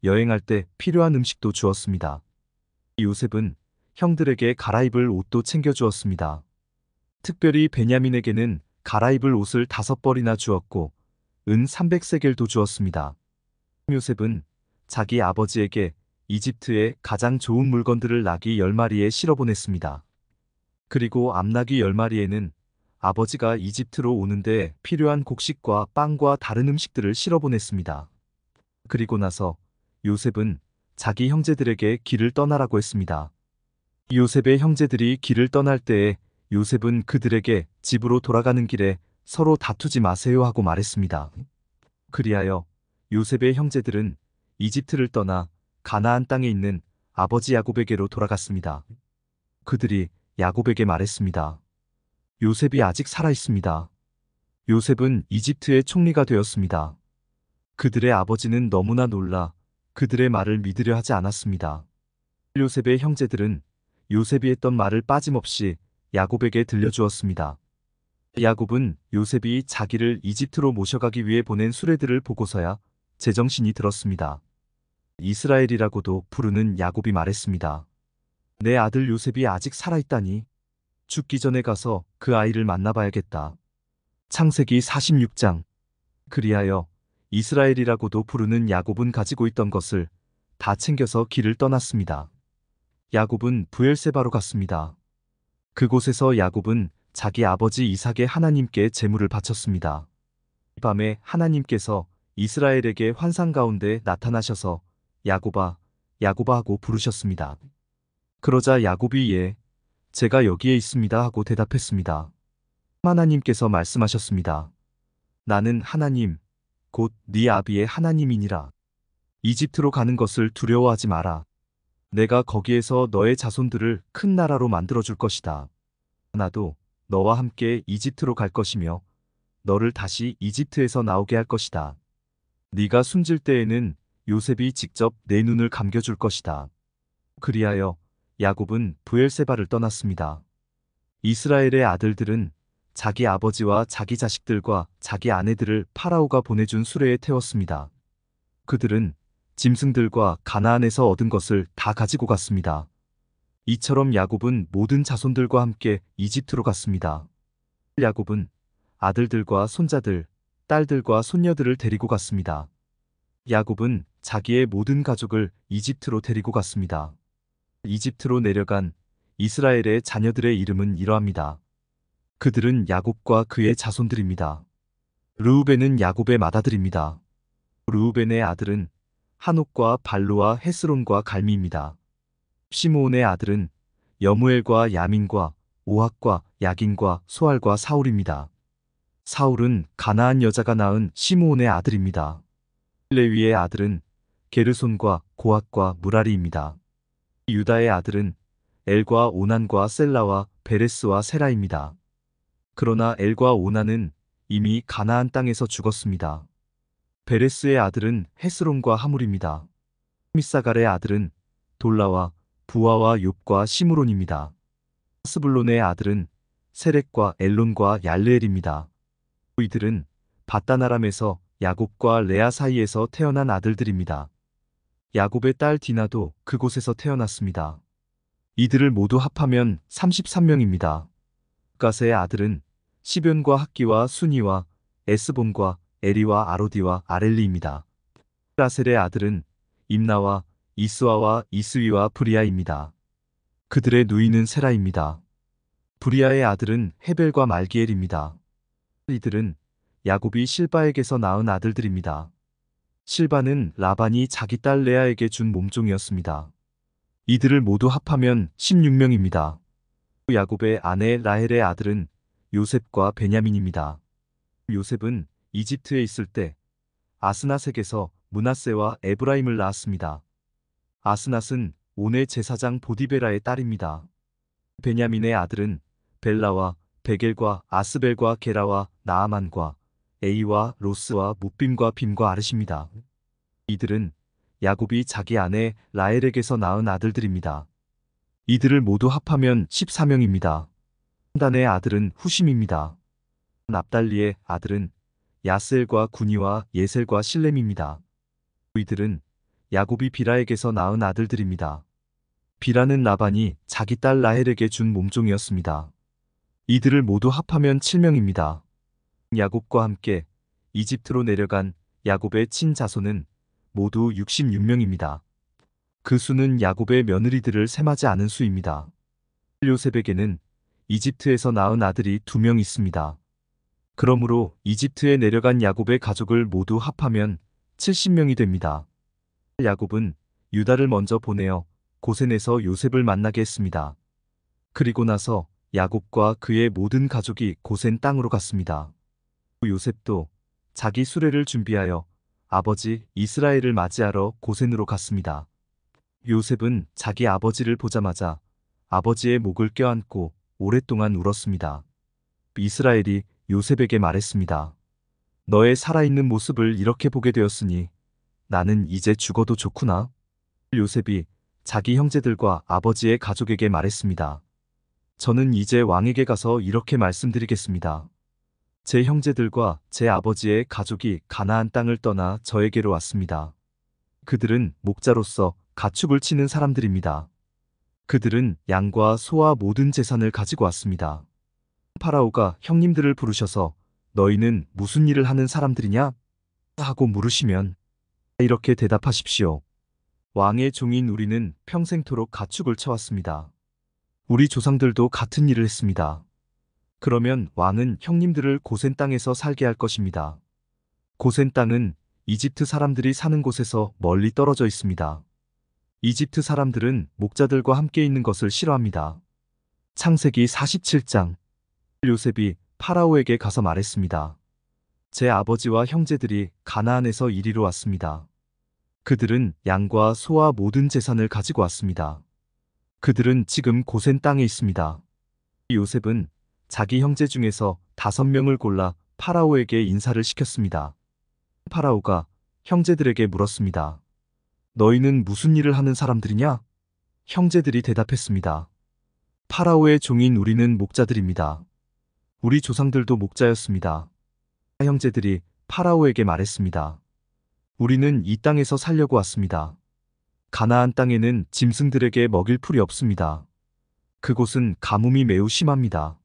Speaker 1: 여행할 때 필요한 음식도 주었습니다. 요셉은 형들에게 갈아입을 옷도 챙겨주었습니다. 특별히 베냐민에게는 갈아입을 옷을 5벌이나 주었고 은 300세겔도 주었습니다. 요셉은 자기 아버지에게 이집트의 가장 좋은 물건들을 나귀 10마리에 실어보냈습니다. 그리고 암나귀 10마리에는 아버지가 이집트로 오는데 필요한 곡식과 빵과 다른 음식들을 실어보냈습니다. 그리고 나서 요셉은 자기 형제들에게 길을 떠나라고 했습니다. 요셉의 형제들이 길을 떠날 때에 요셉은 그들에게 집으로 돌아가는 길에 서로 다투지 마세요 하고 말했습니다. 그리하여 요셉의 형제들은 이집트를 떠나 가나안 땅에 있는 아버지 야곱에게로 돌아갔습니다. 그들이 야곱에게 말했습니다. 요셉이 아직 살아 있습니다. 요셉은 이집트의 총리가 되었습니다. 그들의 아버지는 너무나 놀라 그들의 말을 믿으려 하지 않았습니다. 요셉의 형제들은 요셉이 했던 말을 빠짐없이 야곱에게 들려주었습니다. 야곱은 요셉이 자기를 이집트로 모셔가기 위해 보낸 수레들을 보고서야 제정신이 들었습니다. 이스라엘이라고도 부르는 야곱이 말했습니다. 내 아들 요셉이 아직 살아있다니. 죽기 전에 가서 그 아이를 만나봐야겠다. 창세기 46장. 그리하여 이스라엘이라고도 부르는 야곱은 가지고 있던 것을 다 챙겨서 길을 떠났습니다. 야곱은 브엘세바로 갔습니다. 그곳에서 야곱은 자기 아버지 이삭의 하나님께 제물을 바쳤습니다. 밤에 하나님께서 이스라엘에게 환상 가운데 나타나셔서 야곱아, 야곱아 하고 부르셨습니다. 그러자 야곱이 예, 제가 여기에 있습니다 하고 대답했습니다. 하나님께서 말씀하셨습니다. 나는 하나님, 곧 네 아비의 하나님이니라. 이집트로 가는 것을 두려워하지 마라. 내가 거기에서 너의 자손들을 큰 나라로 만들어줄 것이다. 나도 너와 함께 이집트로 갈 것이며 너를 다시 이집트에서 나오게 할 것이다. 네가 숨질 때에는 요셉이 직접 내 눈을 감겨줄 것이다. 그리하여 야곱은 브엘세바를 떠났습니다. 이스라엘의 아들들은 자기 아버지와 자기 자식들과 자기 아내들을 파라오가 보내준 수레에 태웠습니다. 그들은 짐승들과 가나안에서 얻은 것을 다 가지고 갔습니다. 이처럼 야곱은 모든 자손들과 함께 이집트로 갔습니다. 야곱은 아들들과 손자들, 딸들과 손녀들을 데리고 갔습니다. 야곱은 자기의 모든 가족을 이집트로 데리고 갔습니다. 이집트로 내려간 이스라엘의 자녀들의 이름은 이러합니다. 그들은 야곱과 그의 자손들입니다. 르우벤은 야곱의 맏아들입니다. 르우벤의 아들은 한옥과 발루와 헤스론과 갈미입니다. 시므온의 아들은 여무엘과 야민과 오학과 야긴과 소알과 사울입니다. 사울은 가나안 여자가 낳은 시므온의 아들입니다. 레위의 아들은 게르손과 고핫과 무라리입니다. 유다의 아들은 엘과 오난과 셀라와 베레스와 세라입니다. 그러나 엘과 오난은 이미 가나안 땅에서 죽었습니다. 베레스의 아들은 헤스론과 하물입니다. 미사갈의 아들은 돌라와 부하와 욥과 시므론입니다. 스불론의 아들은 세렉과 엘론과 얄르엘입니다. 이들은 바단 아람에서 야곱과 레아 사이에서 태어난 아들들입니다. 야곱의 딸 디나도 그곳에서 태어났습니다. 이들을 모두 합하면 33명입니다. 가세의 아들은 시변과 학기와 순이와 에스본과 에리와 아로디와 아렐리입니다. 라셀의 아들은 임나와 이스와와 이스위와 브리아입니다. 그들의 누이는 세라입니다. 브리아의 아들은 헤벨과 말기엘입니다. 이들은 야곱이 실바에게서 낳은 아들들입니다. 실바는 라반이 자기 딸 레아에게 준 몸종이었습니다. 이들을 모두 합하면 16명입니다. 야곱의 아내 라헬의 아들은 요셉과 베냐민입니다. 요셉은 이집트에 있을 때 아스낫에게서 므낫세와 에브라임을 낳았습니다. 아스낫은 온의 제사장 보디베라의 딸입니다. 베냐민의 아들은 벨라와 베겔과 아스벨과 게라와 나아만과 에이와 로스와 무빔과 빔과 아르십니다. 이들은 야곱이 자기 아내 라헬에게서 낳은 아들들입니다. 이들을 모두 합하면 14명입니다. 단의 아들은 후심입니다. 납달리의 아들은 야스엘과 구니와 예셀과 실렘입니다. 이들은 야곱이 비라에게서 낳은 아들들입니다. 비라는 라반이 자기 딸 라헬에게 준 몸종이었습니다. 이들을 모두 합하면 7명입니다. 야곱과 함께 이집트로 내려간 야곱의 친자손은 모두 66명입니다. 그 수는 야곱의 며느리들을 셈하지 않은 수입니다. 요셉에게는 이집트에서 낳은 아들이 2명 있습니다. 그러므로 이집트에 내려간 야곱의 가족을 모두 합하면 70명이 됩니다. 야곱은 유다를 먼저 보내어 고센에서 요셉을 만나게 했습니다. 그리고 나서 야곱과 그의 모든 가족이 고센 땅으로 갔습니다. 요셉도 자기 수레를 준비하여 아버지 이스라엘을 맞이하러 고센으로 갔습니다. 요셉은 자기 아버지를 보자마자 아버지의 목을 껴안고 오랫동안 울었습니다. 이스라엘이 요셉에게 말했습니다. 너의 살아있는 모습을 이렇게 보게 되었으니 나는 이제 죽어도 좋구나. 요셉이 자기 형제들과 아버지의 가족에게 말했습니다. 저는 이제 왕에게 가서 이렇게 말씀드리겠습니다. 제 형제들과 제 아버지의 가족이 가나안 땅을 떠나 저에게로 왔습니다. 그들은 목자로서 가축을 치는 사람들입니다. 그들은 양과 소와 모든 재산을 가지고 왔습니다. 파라오가 형님들을 부르셔서 너희는 무슨 일을 하는 사람들이냐? 하고 물으시면 이렇게 대답하십시오. 왕의 종인 우리는 평생토록 가축을 쳐왔습니다. 우리 조상들도 같은 일을 했습니다. 그러면 왕은 형님들을 고센 땅에서 살게 할 것입니다. 고센 땅은 이집트 사람들이 사는 곳에서 멀리 떨어져 있습니다. 이집트 사람들은 목자들과 함께 있는 것을 싫어합니다. 창세기 47장. 요셉이 파라오에게 가서 말했습니다. 제 아버지와 형제들이 가나안에서 이리로 왔습니다. 그들은 양과 소와 모든 재산을 가지고 왔습니다. 그들은 지금 고센 땅에 있습니다. 요셉은 자기 형제 중에서 5명을 골라 파라오에게 인사를 시켰습니다. 파라오가 형제들에게 물었습니다. 너희는 무슨 일을 하는 사람들이냐? 형제들이 대답했습니다. 파라오의 종인 우리는 목자들입니다. 우리 조상들도 목자였습니다. 형제들이 파라오에게 말했습니다. 우리는 이 땅에서 살려고 왔습니다. 가나안 땅에는 짐승들에게 먹일 풀이 없습니다. 그곳은 가뭄이 매우 심합니다.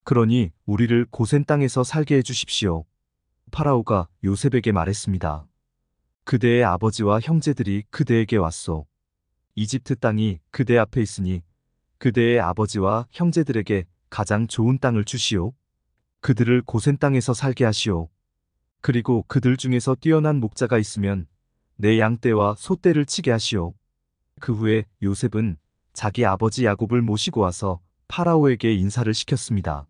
Speaker 1: 그러니 우리를 고센 땅에서 살게 해주십시오. 파라오가 요셉에게 말했습니다. 그대의 아버지와 형제들이 그대에게 왔소. 이집트 땅이 그대 앞에 있으니 그대의 아버지와 형제들에게 가장 좋은 땅을 주시오. 그들을 고센 땅에서 살게 하시오. 그리고 그들 중에서 뛰어난 목자가 있으면 내 양떼와 소떼를 치게 하시오. 그 후에 요셉은 자기 아버지 야곱을 모시고 와서 파라오에게 인사를 시켰습니다.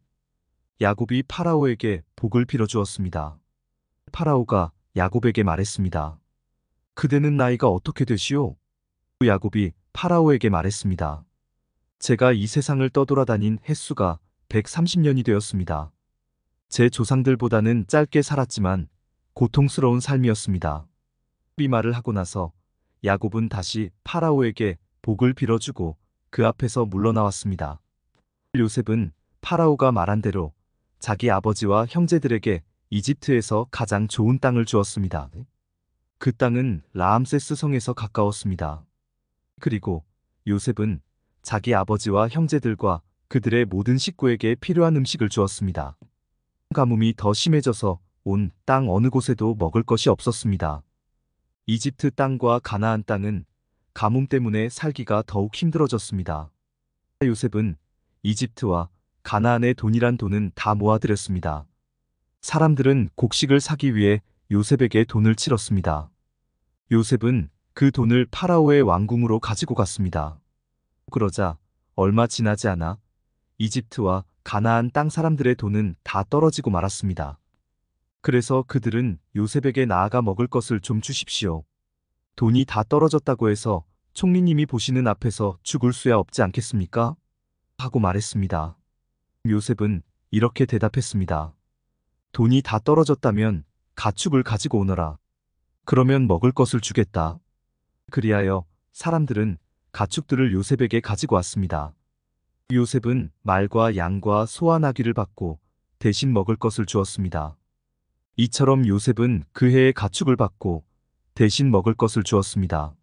Speaker 1: 야곱이 파라오에게 복을 빌어주었습니다. 파라오가 야곱에게 말했습니다. 그대는 나이가 어떻게 되시오? 야곱이 파라오에게 말했습니다. 제가 이 세상을 떠돌아다닌 횟수가 130년이 되었습니다. 제 조상들보다는 짧게 살았지만 고통스러운 삶이었습니다. 이 말을 하고 나서 야곱은 다시 파라오에게 복을 빌어주고 그 앞에서 물러나왔습니다. 요셉은 파라오가 말한 대로 자기 아버지와 형제들에게 이집트에서 가장 좋은 땅을 주었습니다. 그 땅은 라암세스 성에서 가까웠습니다. 그리고 요셉은 자기 아버지와 형제들과 그들의 모든 식구에게 필요한 음식을 주었습니다. 가뭄이 더 심해져서 온 땅 어느 곳에도 먹을 것이 없었습니다. 이집트 땅과 가나안 땅은 가뭄 때문에 살기가 더욱 힘들어졌습니다. 요셉은 이집트와 가나안의 돈이란 돈은 다 모아들였습니다. 사람들은 곡식을 사기 위해 요셉에게 돈을 치렀습니다. 요셉은 그 돈을 파라오의 왕궁으로 가지고 갔습니다. 그러자 얼마 지나지 않아 이집트와 가나안 땅 사람들의 돈은 다 떨어지고 말았습니다. 그래서 그들은 요셉에게 나아가 먹을 것을 좀 주십시오. 돈이 다 떨어졌다고 해서 총리님이 보시는 앞에서 죽을 수야 없지 않겠습니까? 하고 말했습니다. 요셉은 이렇게 대답했습니다. 돈이 다 떨어졌다면 가축을 가지고 오너라. 그러면 먹을 것을 주겠다. 그리하여 사람들은 가축들을 요셉에게 가지고 왔습니다. 요셉은 말과 양과 소와 나귀를 받고 대신 먹을 것을 주었습니다. 이처럼 요셉은 그 해의 가축을 받고 대신 먹을 것을 주었습니다.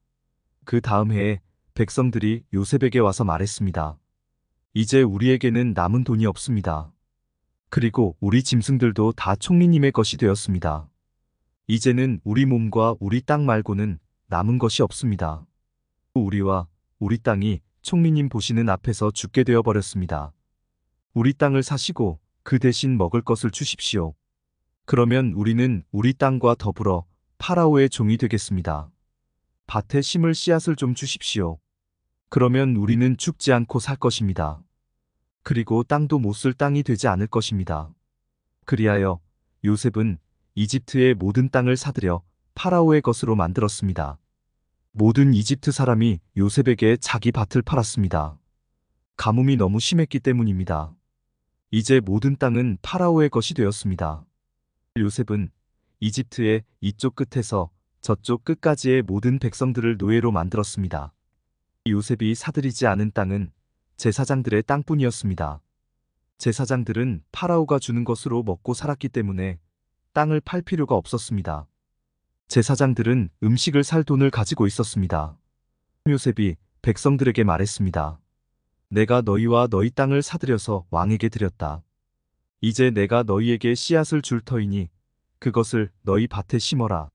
Speaker 1: 그 다음 해에 백성들이 요셉에게 와서 말했습니다. 이제 우리에게는 남은 돈이 없습니다. 그리고 우리 짐승들도 다 총리님의 것이 되었습니다. 이제는 우리 몸과 우리 땅 말고는 남은 것이 없습니다. 우리와 우리 땅이 총리님 보시는 앞에서 죽게 되어 버렸습니다. 우리 땅을 사시고 그 대신 먹을 것을 주십시오. 그러면 우리는 우리 땅과 더불어 파라오의 종이 되겠습니다. 밭에 심을 씨앗을 좀 주십시오. 그러면 우리는 죽지 않고 살 것입니다. 그리고 땅도 못 쓸 땅이 되지 않을 것입니다. 그리하여 요셉은 이집트의 모든 땅을 사들여 파라오의 것으로 만들었습니다. 모든 이집트 사람이 요셉에게 자기 밭을 팔았습니다. 가뭄이 너무 심했기 때문입니다. 이제 모든 땅은 파라오의 것이 되었습니다. 요셉은 이집트의 이쪽 끝에서 저쪽 끝까지의 모든 백성들을 노예로 만들었습니다. 요셉이 사들이지 않은 땅은 제사장들의 땅뿐이었습니다. 제사장들은 파라오가 주는 것으로 먹고 살았기 때문에 땅을 팔 필요가 없었습니다. 제사장들은 음식을 살 돈을 가지고 있었습니다. 요셉이 백성들에게 말했습니다. 내가 너희와 너희 땅을 사들여서 왕에게 드렸다. 이제 내가 너희에게 씨앗을 줄 터이니 그것을 너희 밭에 심어라.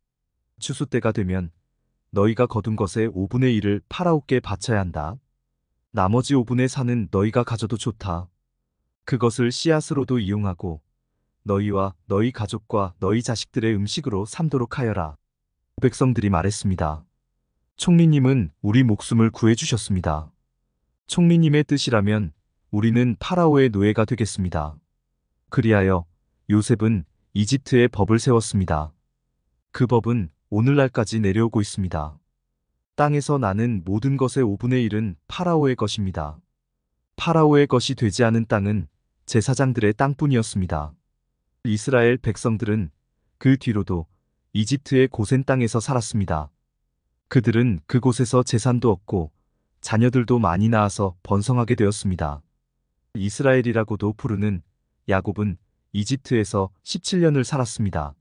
Speaker 1: 추수 때가 되면 너희가 거둔 것의 5분의 1을 파라오께 바쳐야 한다. 나머지 5분의 4는 너희가 가져도 좋다. 그것을 씨앗으로도 이용하고 너희와 너희 가족과 너희 자식들의 음식으로 삼도록 하여라. 백성들이 말했습니다. 총리님은 우리 목숨을 구해주셨습니다. 총리님의 뜻이라면 우리는 파라오의 노예가 되겠습니다. 그리하여 요셉은 이집트에 법을 세웠습니다. 그 법은 오늘날까지 내려오고 있습니다. 땅에서 나는 모든 것의 5분의 1은 파라오의 것입니다. 파라오의 것이 되지 않은 땅은 제사장들의 땅뿐이었습니다. 이스라엘 백성들은 그 뒤로도 이집트의 고센 땅에서 살았습니다. 그들은 그곳에서 재산도 얻고 자녀들도 많이 낳아서 번성하게 되었습니다. 이스라엘이라고도 부르는 야곱은 이집트에서 17년을 살았습니다.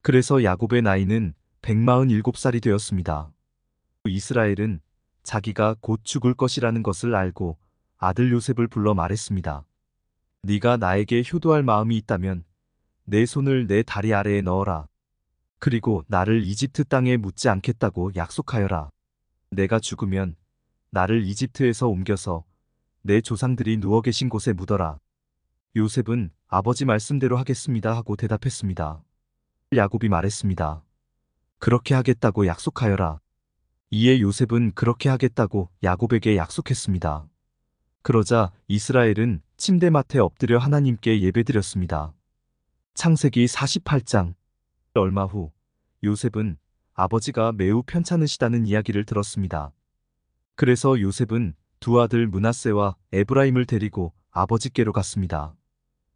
Speaker 1: 그래서 야곱의 나이는 147살이 되었습니다. 이스라엘은 자기가 곧 죽을 것이라는 것을 알고 아들 요셉을 불러 말했습니다. 네가 나에게 효도할 마음이 있다면 내 손을 내 다리 아래에 넣어라. 그리고 나를 이집트 땅에 묻지 않겠다고 약속하여라. 내가 죽으면 나를 이집트에서 옮겨서 내 조상들이 누워 계신 곳에 묻어라. 요셉은 아버지 말씀대로 하겠습니다 하고 대답했습니다. 야곱이 말했습니다. 그렇게 하겠다고 약속하여라. 이에 요셉은 그렇게 하겠다고 야곱에게 약속했습니다. 그러자 이스라엘은 침대맡에 엎드려 하나님께 예배드렸습니다. 창세기 48장. 얼마 후 요셉은 아버지가 매우 편찮으시다는 이야기를 들었습니다. 그래서 요셉은 두 아들 므낫세와 에브라임을 데리고 아버지께로 갔습니다.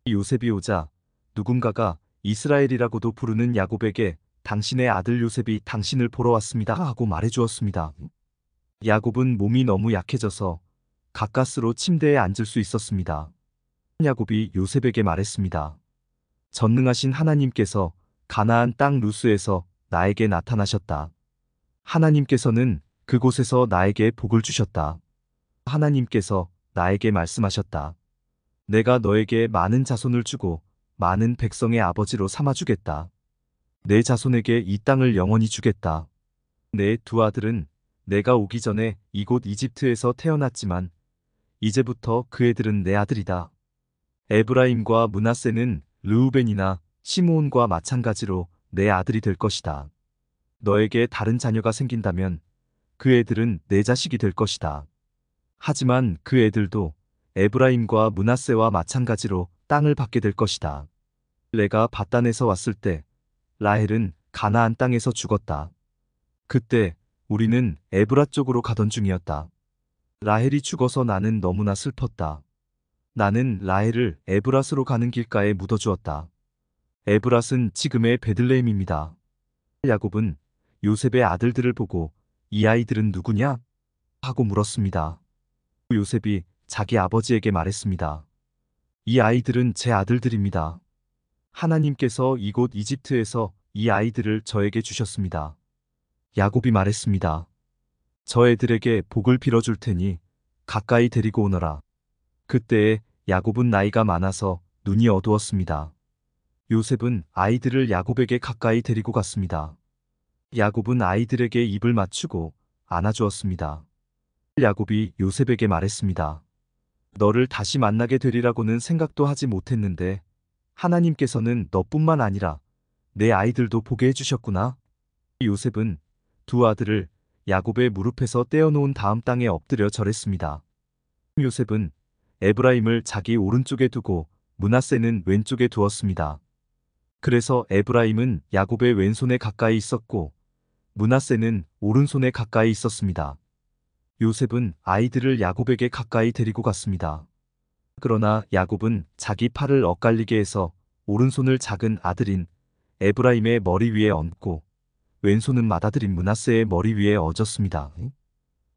Speaker 1: 요셉이 오자 누군가가 이스라엘이라고도 부르는 야곱에게 당신의 아들 요셉이 당신을 보러 왔습니다 하고 말해주었습니다. 야곱은 몸이 너무 약해져서 가까스로 침대에 앉을 수 있었습니다. 야곱이 요셉에게 말했습니다. 전능하신 하나님께서 가나안 땅 루스에서 나에게 나타나셨다. 하나님께서는 그곳에서 나에게 복을 주셨다. 하나님께서 나에게 말씀하셨다. 내가 너에게 많은 자손을 주고 많은 백성의 아버지로 삼아주겠다. 내 자손에게 이 땅을 영원히 주겠다. 내 두 아들은 내가 오기 전에 이곳 이집트에서 태어났지만 이제부터 그 애들은 내 아들이다. 에브라임과 므낫세는 르우벤이나 시므온과 마찬가지로 내 아들이 될 것이다. 너에게 다른 자녀가 생긴다면 그 애들은 내 자식이 될 것이다. 하지만 그 애들도 에브라임과 므낫세와 마찬가지로 땅을 받게 될 것이다. 내가 밧단에서 왔을 때 라헬은 가나안 땅에서 죽었다. 그때 우리는 에브라 쪽으로 가던 중이었다. 라헬이 죽어서 나는 너무나 슬펐다. 나는 라헬을 에브랏으로 가는 길가에 묻어주었다. 에브랏은 지금의 베들레헴입니다. 야곱은 요셉의 아들들을 보고 이 아이들은 누구냐? 하고 물었습니다. 요셉이 자기 아버지에게 말했습니다. 이 아이들은 제 아들들입니다. 하나님께서 이곳 이집트에서 이 아이들을 저에게 주셨습니다. 야곱이 말했습니다. 저 애들에게 복을 빌어줄 테니 가까이 데리고 오너라. 그때에 야곱은 나이가 많아서 눈이 어두웠습니다. 요셉은 아이들을 야곱에게 가까이 데리고 갔습니다. 야곱은 아이들에게 입을 맞추고 안아주었습니다. 야곱이 요셉에게 말했습니다. 너를 다시 만나게 되리라고는 생각도 하지 못했는데 하나님께서는 너뿐만 아니라 내 아이들도 보게 해주셨구나. 요셉은 두 아들을 야곱의 무릎에서 떼어놓은 다음 땅에 엎드려 절했습니다. 요셉은 에브라임을 자기 오른쪽에 두고 므낫세는 왼쪽에 두었습니다. 그래서 에브라임은 야곱의 왼손에 가까이 있었고 므낫세는 오른손에 가까이 있었습니다. 요셉은 아이들을 야곱에게 가까이 데리고 갔습니다. 그러나 야곱은 자기 팔을 엇갈리게 해서 오른손을 작은 아들인 에브라임의 머리 위에 얹고 왼손은 맏아들인 므낫세의 머리 위에 얹었습니다.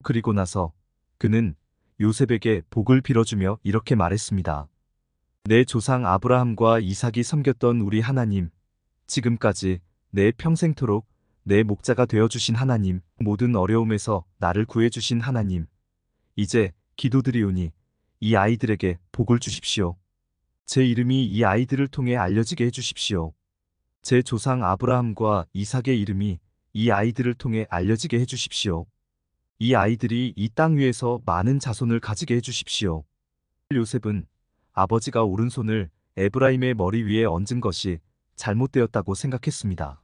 Speaker 1: 그리고 나서 그는 요셉에게 복을 빌어주며 이렇게 말했습니다. 내 조상 아브라함과 이삭이 섬겼던 우리 하나님, 지금까지 내 평생토록 내 목자가 되어주신 하나님, 모든 어려움에서 나를 구해주신 하나님, 이제 기도드리오니 이 아이들에게 복을 주십시오. 제 이름이 이 아이들을 통해 알려지게 해주십시오. 제 조상 아브라함과 이삭의 이름이 이 아이들을 통해 알려지게 해주십시오. 이 아이들이 이 땅 위에서 많은 자손을 가지게 해주십시오. 요셉은 아버지가 오른손을 에브라임의 머리 위에 얹은 것이 잘못되었다고 생각했습니다.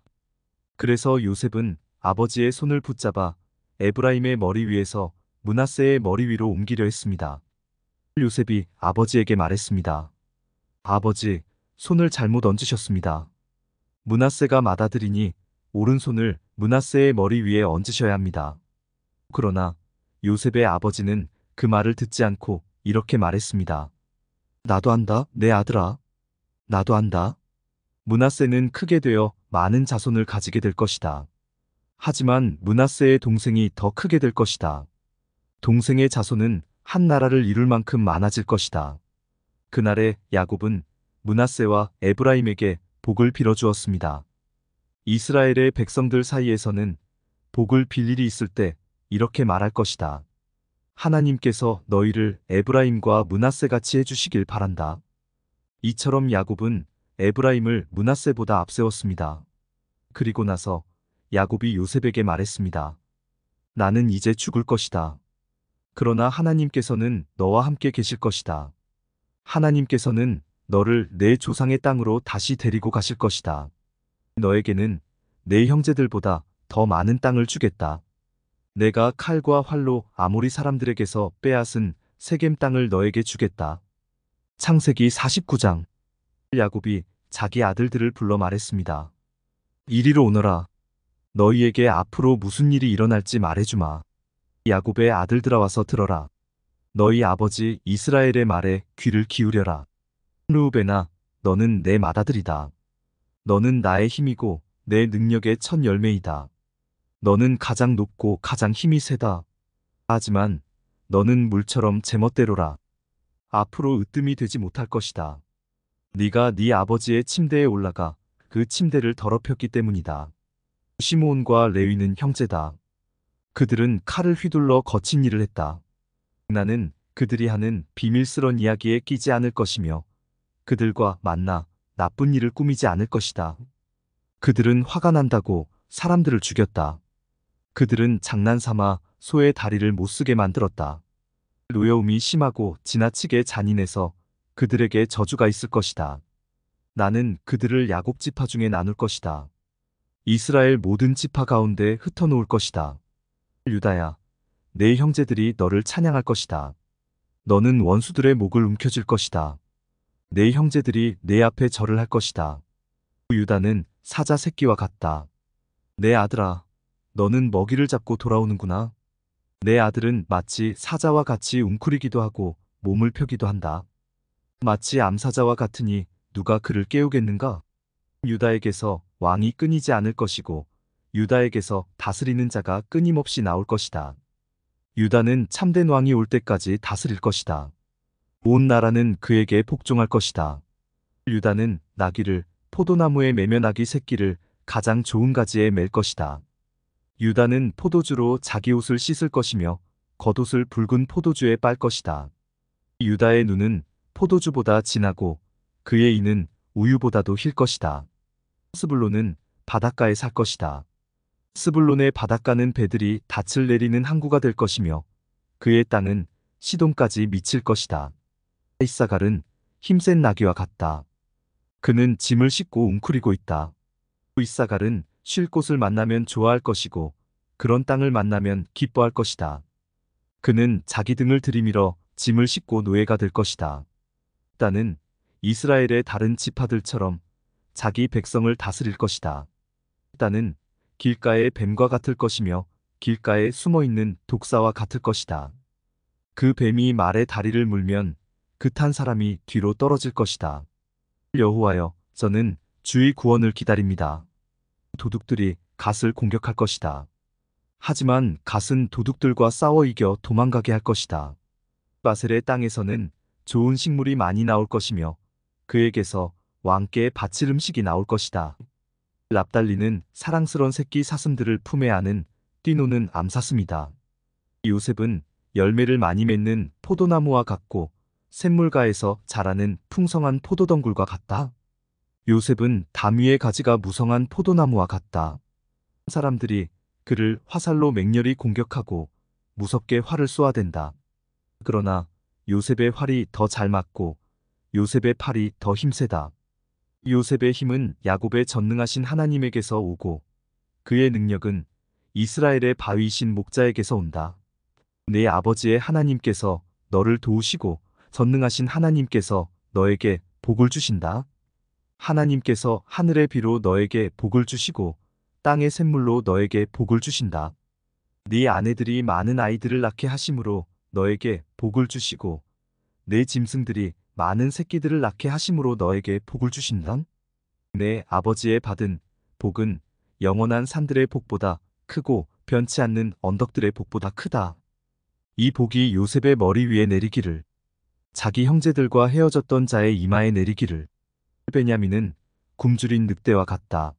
Speaker 1: 그래서 요셉은 아버지의 손을 붙잡아 에브라임의 머리 위에서 므낫세의 머리 위로 옮기려 했습니다. 요셉이 아버지에게 말했습니다. 아버지, 손을 잘못 얹으셨습니다. 므낫세가 맏아들이니 오른손을 므낫세의 머리 위에 얹으셔야 합니다. 그러나 요셉의 아버지는 그 말을 듣지 않고 이렇게 말했습니다. 나도 안다, 내 아들아. 나도 안다. 므낫세는 크게 되어 많은 자손을 가지게 될 것이다. 하지만 므낫세의 동생이 더 크게 될 것이다. 동생의 자손은 한 나라를 이룰 만큼 많아질 것이다. 그날에 야곱은 므낫세와 에브라임에게 복을 빌어주었습니다. 이스라엘의 백성들 사이에서는 복을 빌 일이 있을 때 이렇게 말할 것이다. 하나님께서 너희를 에브라임과 므낫세 같이 해주시길 바란다. 이처럼 야곱은 에브라임을 므낫세보다 앞세웠습니다. 그리고 나서 야곱이 요셉에게 말했습니다. 나는 이제 죽을 것이다. 그러나 하나님께서는 너와 함께 계실 것이다. 하나님께서는 너를 내 조상의 땅으로 다시 데리고 가실 것이다. 너에게는 내 형제들보다 더 많은 땅을 주겠다. 내가 칼과 활로 아모리 사람들에게서 빼앗은 세겜 땅을 너에게 주겠다. 창세기 49장. 야곱이 자기 아들들을 불러 말했습니다. 이리로 오너라. 너희에게 앞으로 무슨 일이 일어날지 말해주마. 야곱의 아들들아 와서 들어라. 너희 아버지 이스라엘의 말에 귀를 기울여라. 르우벤아, 너는 내 맏아들이다. 너는 나의 힘이고 내 능력의 첫 열매이다. 너는 가장 높고 가장 힘이 세다. 하지만 너는 물처럼 제멋대로라. 앞으로 으뜸이 되지 못할 것이다. 네가 네 아버지의 침대에 올라가 그 침대를 더럽혔기 때문이다. 시므온과 레위는 형제다. 그들은 칼을 휘둘러 거친 일을 했다. 나는 그들이 하는 비밀스런 이야기에 끼지 않을 것이며 그들과 만나 나쁜 일을 꾸미지 않을 것이다. 그들은 화가 난다고 사람들을 죽였다. 그들은 장난삼아 소의 다리를 못쓰게 만들었다. 노여움이 심하고 지나치게 잔인해서 그들에게 저주가 있을 것이다. 나는 그들을 야곱 지파 중에 나눌 것이다. 이스라엘 모든 지파 가운데 흩어놓을 것이다. 유다야, 내 형제들이 너를 찬양할 것이다. 너는 원수들의 목을 움켜쥘 것이다. 내 형제들이 내 앞에 절을 할 것이다. 유다는 사자 새끼와 같다. 내 아들아, 너는 먹이를 잡고 돌아오는구나. 내 아들은 마치 사자와 같이 웅크리기도 하고 몸을 펴기도 한다. 마치 암사자와 같으니 누가 그를 깨우겠는가? 유다에게서 왕이 끊이지 않을 것이고 유다에게서 다스리는 자가 끊임없이 나올 것이다. 유다는 참된 왕이 올 때까지 다스릴 것이다. 온 나라는 그에게 복종할 것이다. 유다는 나귀를 포도나무에 매며 나귀 새끼를 가장 좋은 가지에 맬 것이다. 유다는 포도주로 자기 옷을 씻을 것이며 겉옷을 붉은 포도주에 빨 것이다. 유다의 눈은 포도주보다 진하고 그의 이는 우유보다도 힐 것이다. 스불론은 바닷가에 살 것이다. 스불론의 바닷가는 배들이 닻을 내리는 항구가 될 것이며 그의 땅은 시돈까지 미칠 것이다. 이사갈은 힘센 나귀와 같다. 그는 짐을 싣고 웅크리고 있다. 이사갈은 쉴 곳을 만나면 좋아할 것이고 그런 땅을 만나면 기뻐할 것이다. 그는 자기 등을 들이밀어 짐을 싣고 노예가 될 것이다. 유다는 이스라엘의 다른 지파들처럼 자기 백성을 다스릴 것이다. 유다는 길가의 뱀과 같을 것이며 길가에 숨어있는 독사와 같을 것이다. 그 뱀이 말의 다리를 물면 그 탄 사람이 뒤로 떨어질 것이다. 여호와여, 저는 주의 구원을 기다립니다. 도둑들이 갓을 공격할 것이다. 하지만 갓은 도둑들과 싸워 이겨 도망가게 할 것이다. 바셀의 땅에서는 좋은 식물이 많이 나올 것이며 그에게서 왕께 바칠 음식이 나올 것이다. 랍달리는 사랑스런 새끼 사슴들을 품에 안은 뛰노는 암사슴이다. 요셉은 열매를 많이 맺는 포도나무와 같고 샘물가에서 자라는 풍성한 포도덩굴과 같다. 요셉은 담 위의 가지가 무성한 포도나무와 같다. 사람들이 그를 화살로 맹렬히 공격하고 무섭게 활을 쏘아댄다. 그러나 요셉의 활이 더 잘 맞고 요셉의 팔이 더 힘세다. 요셉의 힘은 야곱의 전능하신 하나님에게서 오고 그의 능력은 이스라엘의 바위이신 목자에게서 온다. 내 아버지의 하나님께서 너를 도우시고 전능하신 하나님께서 너에게 복을 주신다. 하나님께서 하늘의 비로 너에게 복을 주시고 땅의 샘물로 너에게 복을 주신다. 네 아내들이 많은 아이들을 낳게 하심으로 너에게 복을 주시고 내 짐승들이 많은 새끼들을 낳게 하심으로 너에게 복을 주신다. 내 아버지의 받은 복은 영원한 산들의 복보다 크고 변치 않는 언덕들의 복보다 크다. 이 복이 요셉의 머리 위에 내리기를, 자기 형제들과 헤어졌던 자의 이마에 내리기를. 베냐민은 굶주린 늑대와 같다.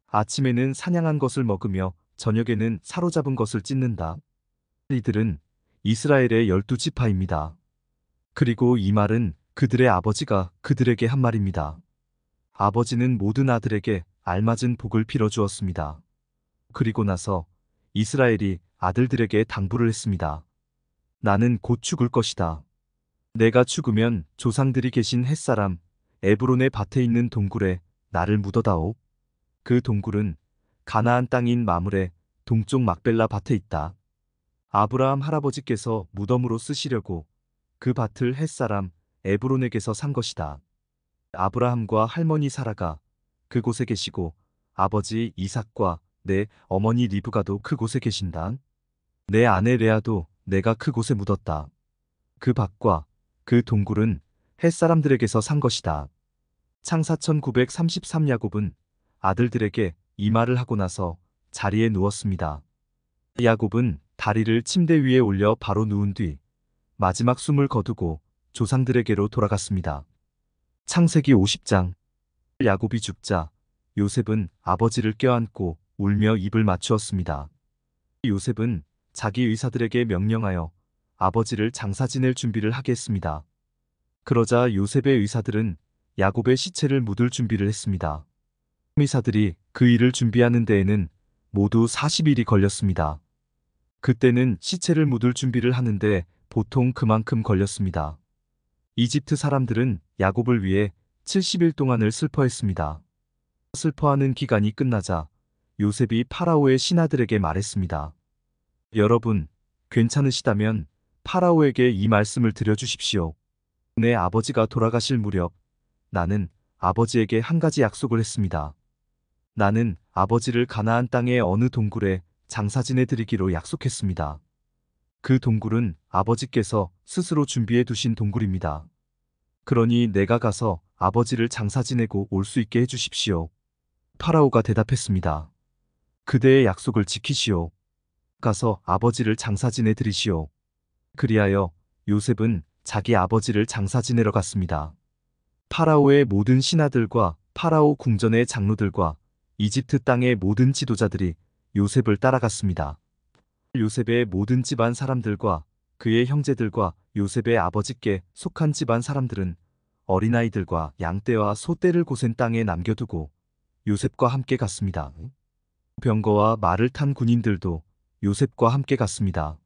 Speaker 1: 아침에는 사냥한 것을 먹으며 저녁에는 사로잡은 것을 찢는다. 이들은 이스라엘의 12지파입니다. 그리고 이 말은 그들의 아버지가 그들에게 한 말입니다. 아버지는 모든 아들에게 알맞은 복을 빌어주었습니다. 그리고 나서 이스라엘이 아들들에게 당부를 했습니다. 나는 곧 죽을 것이다. 내가 죽으면 조상들이 계신 햇사람 에브론의 밭에 있는 동굴에 나를 묻어다오. 그 동굴은 가나안 땅인 마물의 동쪽 막벨라 밭에 있다. 아브라함 할아버지께서 무덤으로 쓰시려고 그 밭을 햇사람 에브론에게서 산 것이다. 아브라함과 할머니 사라가 그곳에 계시고 아버지 이삭과 내 어머니 리브가도 그곳에 계신다. 내 아내 레아도 내가 그곳에 묻었다. 그 밭과 그 동굴은 햇사람들에게서 산 것이다. 창사 1933 야곱은 아들들에게 이 말을 하고 나서 자리에 누웠습니다. 야곱은 다리를 침대 위에 올려 바로 누운 뒤 마지막 숨을 거두고 조상들에게로 돌아갔습니다. 창세기 50장. 야곱이 죽자 요셉은 아버지를 껴안고 울며 입을 맞추었습니다. 요셉은 자기 의사들에게 명령하여 아버지를 장사 지낼 준비를 하게 했습니다. 그러자 요셉의 의사들은 야곱의 시체를 묻을 준비를 했습니다. 의사들이 그 일을 준비하는 데에는 모두 40일이 걸렸습니다. 그때는 시체를 묻을 준비를 하는데 보통 그만큼 걸렸습니다. 이집트 사람들은 야곱을 위해 70일 동안을 슬퍼했습니다. 슬퍼하는 기간이 끝나자 요셉이 파라오의 신하들에게 말했습니다. 여러분, 괜찮으시다면 파라오에게 이 말씀을 드려주십시오. 내 아버지가 돌아가실 무렵 나는 아버지에게 한 가지 약속을 했습니다. 나는 아버지를 가나안 땅의 어느 동굴에 장사 지내드리기로 약속했습니다. 그 동굴은 아버지께서 스스로 준비해 두신 동굴입니다. 그러니 내가 가서 아버지를 장사 지내고 올 수 있게 해주십시오. 파라오가 대답했습니다. 그대의 약속을 지키시오. 가서 아버지를 장사 지내드리시오. 그리하여 요셉은 자기 아버지를 장사 지내러 갔습니다. 파라오의 모든 신하들과 파라오 궁전의 장로들과 이집트 땅의 모든 지도자들이 요셉을 따라갔습니다. 요셉의 모든 집안 사람들과 그의 형제들과 요셉의 아버지께 속한 집안 사람들은 어린아이들과 양떼와 소떼를 고센 땅에 남겨두고 요셉과 함께 갔습니다. 병거와 말을 탄 군인들도 요셉과 함께 갔습니다.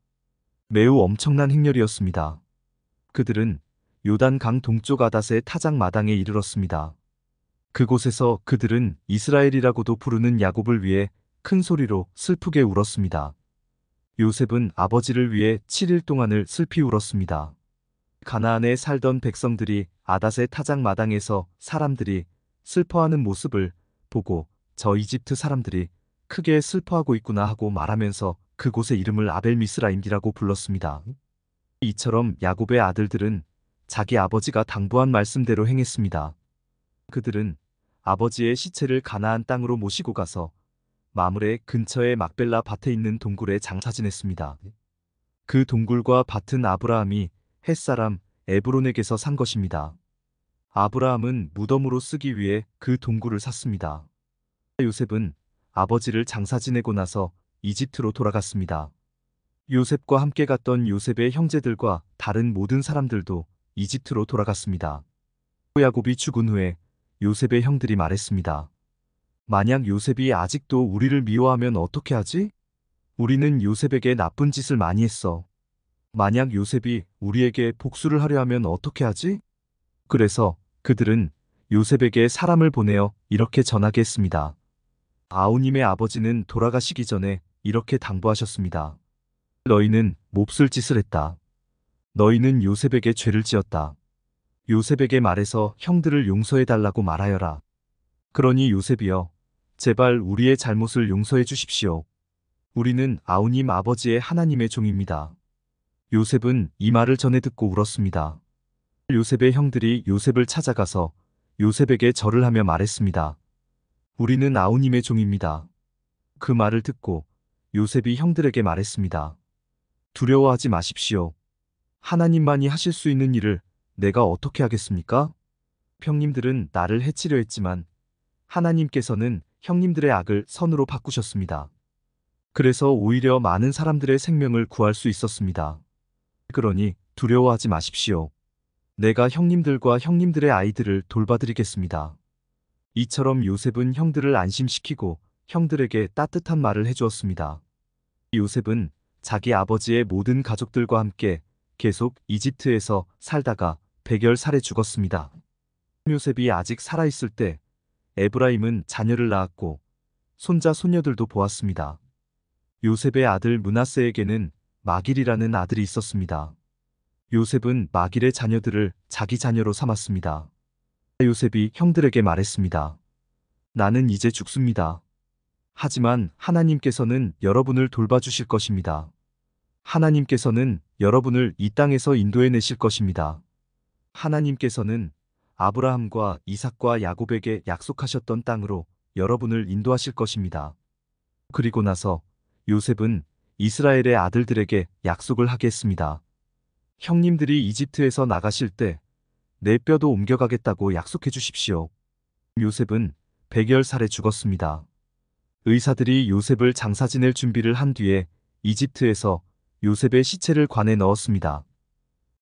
Speaker 1: 매우 엄청난 행렬이었습니다. 그들은 요단강 동쪽 아닷의 타작 마당에 이르렀습니다. 그곳에서 그들은 이스라엘이라고도 부르는 야곱을 위해 큰 소리로 슬프게 울었습니다. 요셉은 아버지를 위해 7일 동안을 슬피 울었습니다. 가나안에 살던 백성들이 아닷의 타작 마당에서 사람들이 슬퍼하는 모습을 보고 저 이집트 사람들이 크게 슬퍼하고 있구나 하고 말하면서 그곳의 이름을 아벨미스라임이라고 불렀습니다. 이처럼 야곱의 아들들은 자기 아버지가 당부한 말씀대로 행했습니다. 그들은 아버지의 시체를 가나안 땅으로 모시고 가서 마므레 근처의 막벨라 밭에 있는 동굴에 장사 지냈습니다. 그 동굴과 밭은 아브라함이 햇사람 에브론에게서 산 것입니다. 아브라함은 무덤으로 쓰기 위해 그 동굴을 샀습니다. 요셉은 아버지를 장사 지내고 나서 이집트로 돌아갔습니다. 요셉과 함께 갔던 요셉의 형제들과 다른 모든 사람들도 이집트로 돌아갔습니다. 야곱이 죽은 후에 요셉의 형들이 말했습니다. 만약 요셉이 아직도 우리를 미워하면 어떻게 하지? 우리는 요셉에게 나쁜 짓을 많이 했어. 만약 요셉이 우리에게 복수를 하려 하면 어떻게 하지? 그래서 그들은 요셉에게 사람을 보내어 이렇게 전하게 했습니다. 아우님의 아버지는 돌아가시기 전에 이렇게 당부하셨습니다. 너희는 몹쓸 짓을 했다. 너희는 요셉에게 죄를 지었다. 요셉에게 말해서 형들을 용서해달라고 말하여라. 그러니 요셉이여, 제발 우리의 잘못을 용서해 주십시오. 우리는 아우님 아버지의 하나님의 종입니다. 요셉은 이 말을 전해 듣고 울었습니다. 요셉의 형들이 요셉을 찾아가서 요셉에게 절을 하며 말했습니다. 우리는 아우님의 종입니다. 그 말을 듣고 요셉이 형들에게 말했습니다. 두려워하지 마십시오. 하나님만이 하실 수 있는 일을 내가 어떻게 하겠습니까? 형님들은 나를 해치려 했지만 하나님께서는 형님들의 악을 선으로 바꾸셨습니다. 그래서 오히려 많은 사람들의 생명을 구할 수 있었습니다. 그러니 두려워하지 마십시오. 내가 형님들과 형님들의 아이들을 돌봐드리겠습니다. 이처럼 요셉은 형들을 안심시키고 형들에게 따뜻한 말을 해주었습니다. 요셉은 자기 아버지의 모든 가족들과 함께 계속 이집트에서 살다가 100열살에 죽었습니다. 요셉이 아직 살아있을 때 에브라임은 자녀를 낳았고 손자 손녀들도 보았습니다. 요셉의 아들 므낫세에게는 마길이라는 아들이 있었습니다. 요셉은 마길의 자녀들을 자기 자녀로 삼았습니다. 요셉이 형들에게 말했습니다. 나는 이제 죽습니다. 하지만 하나님께서는 여러분을 돌봐주실 것입니다. 하나님께서는 여러분을 이 땅에서 인도해내실 것입니다. 하나님께서는 아브라함과 이삭과 야곱에게 약속하셨던 땅으로 여러분을 인도하실 것입니다. 그리고 나서 요셉은 이스라엘의 아들들에게 약속을 하게 했습니다. 형님들이 이집트에서 나가실 때 내 뼈도 옮겨가겠다고 약속해 주십시오. 요셉은 100열살에 죽었습니다. 의사들이 요셉을 장사 지낼 준비를 한 뒤에 이집트에서 요셉의 시체를 관에 넣었습니다.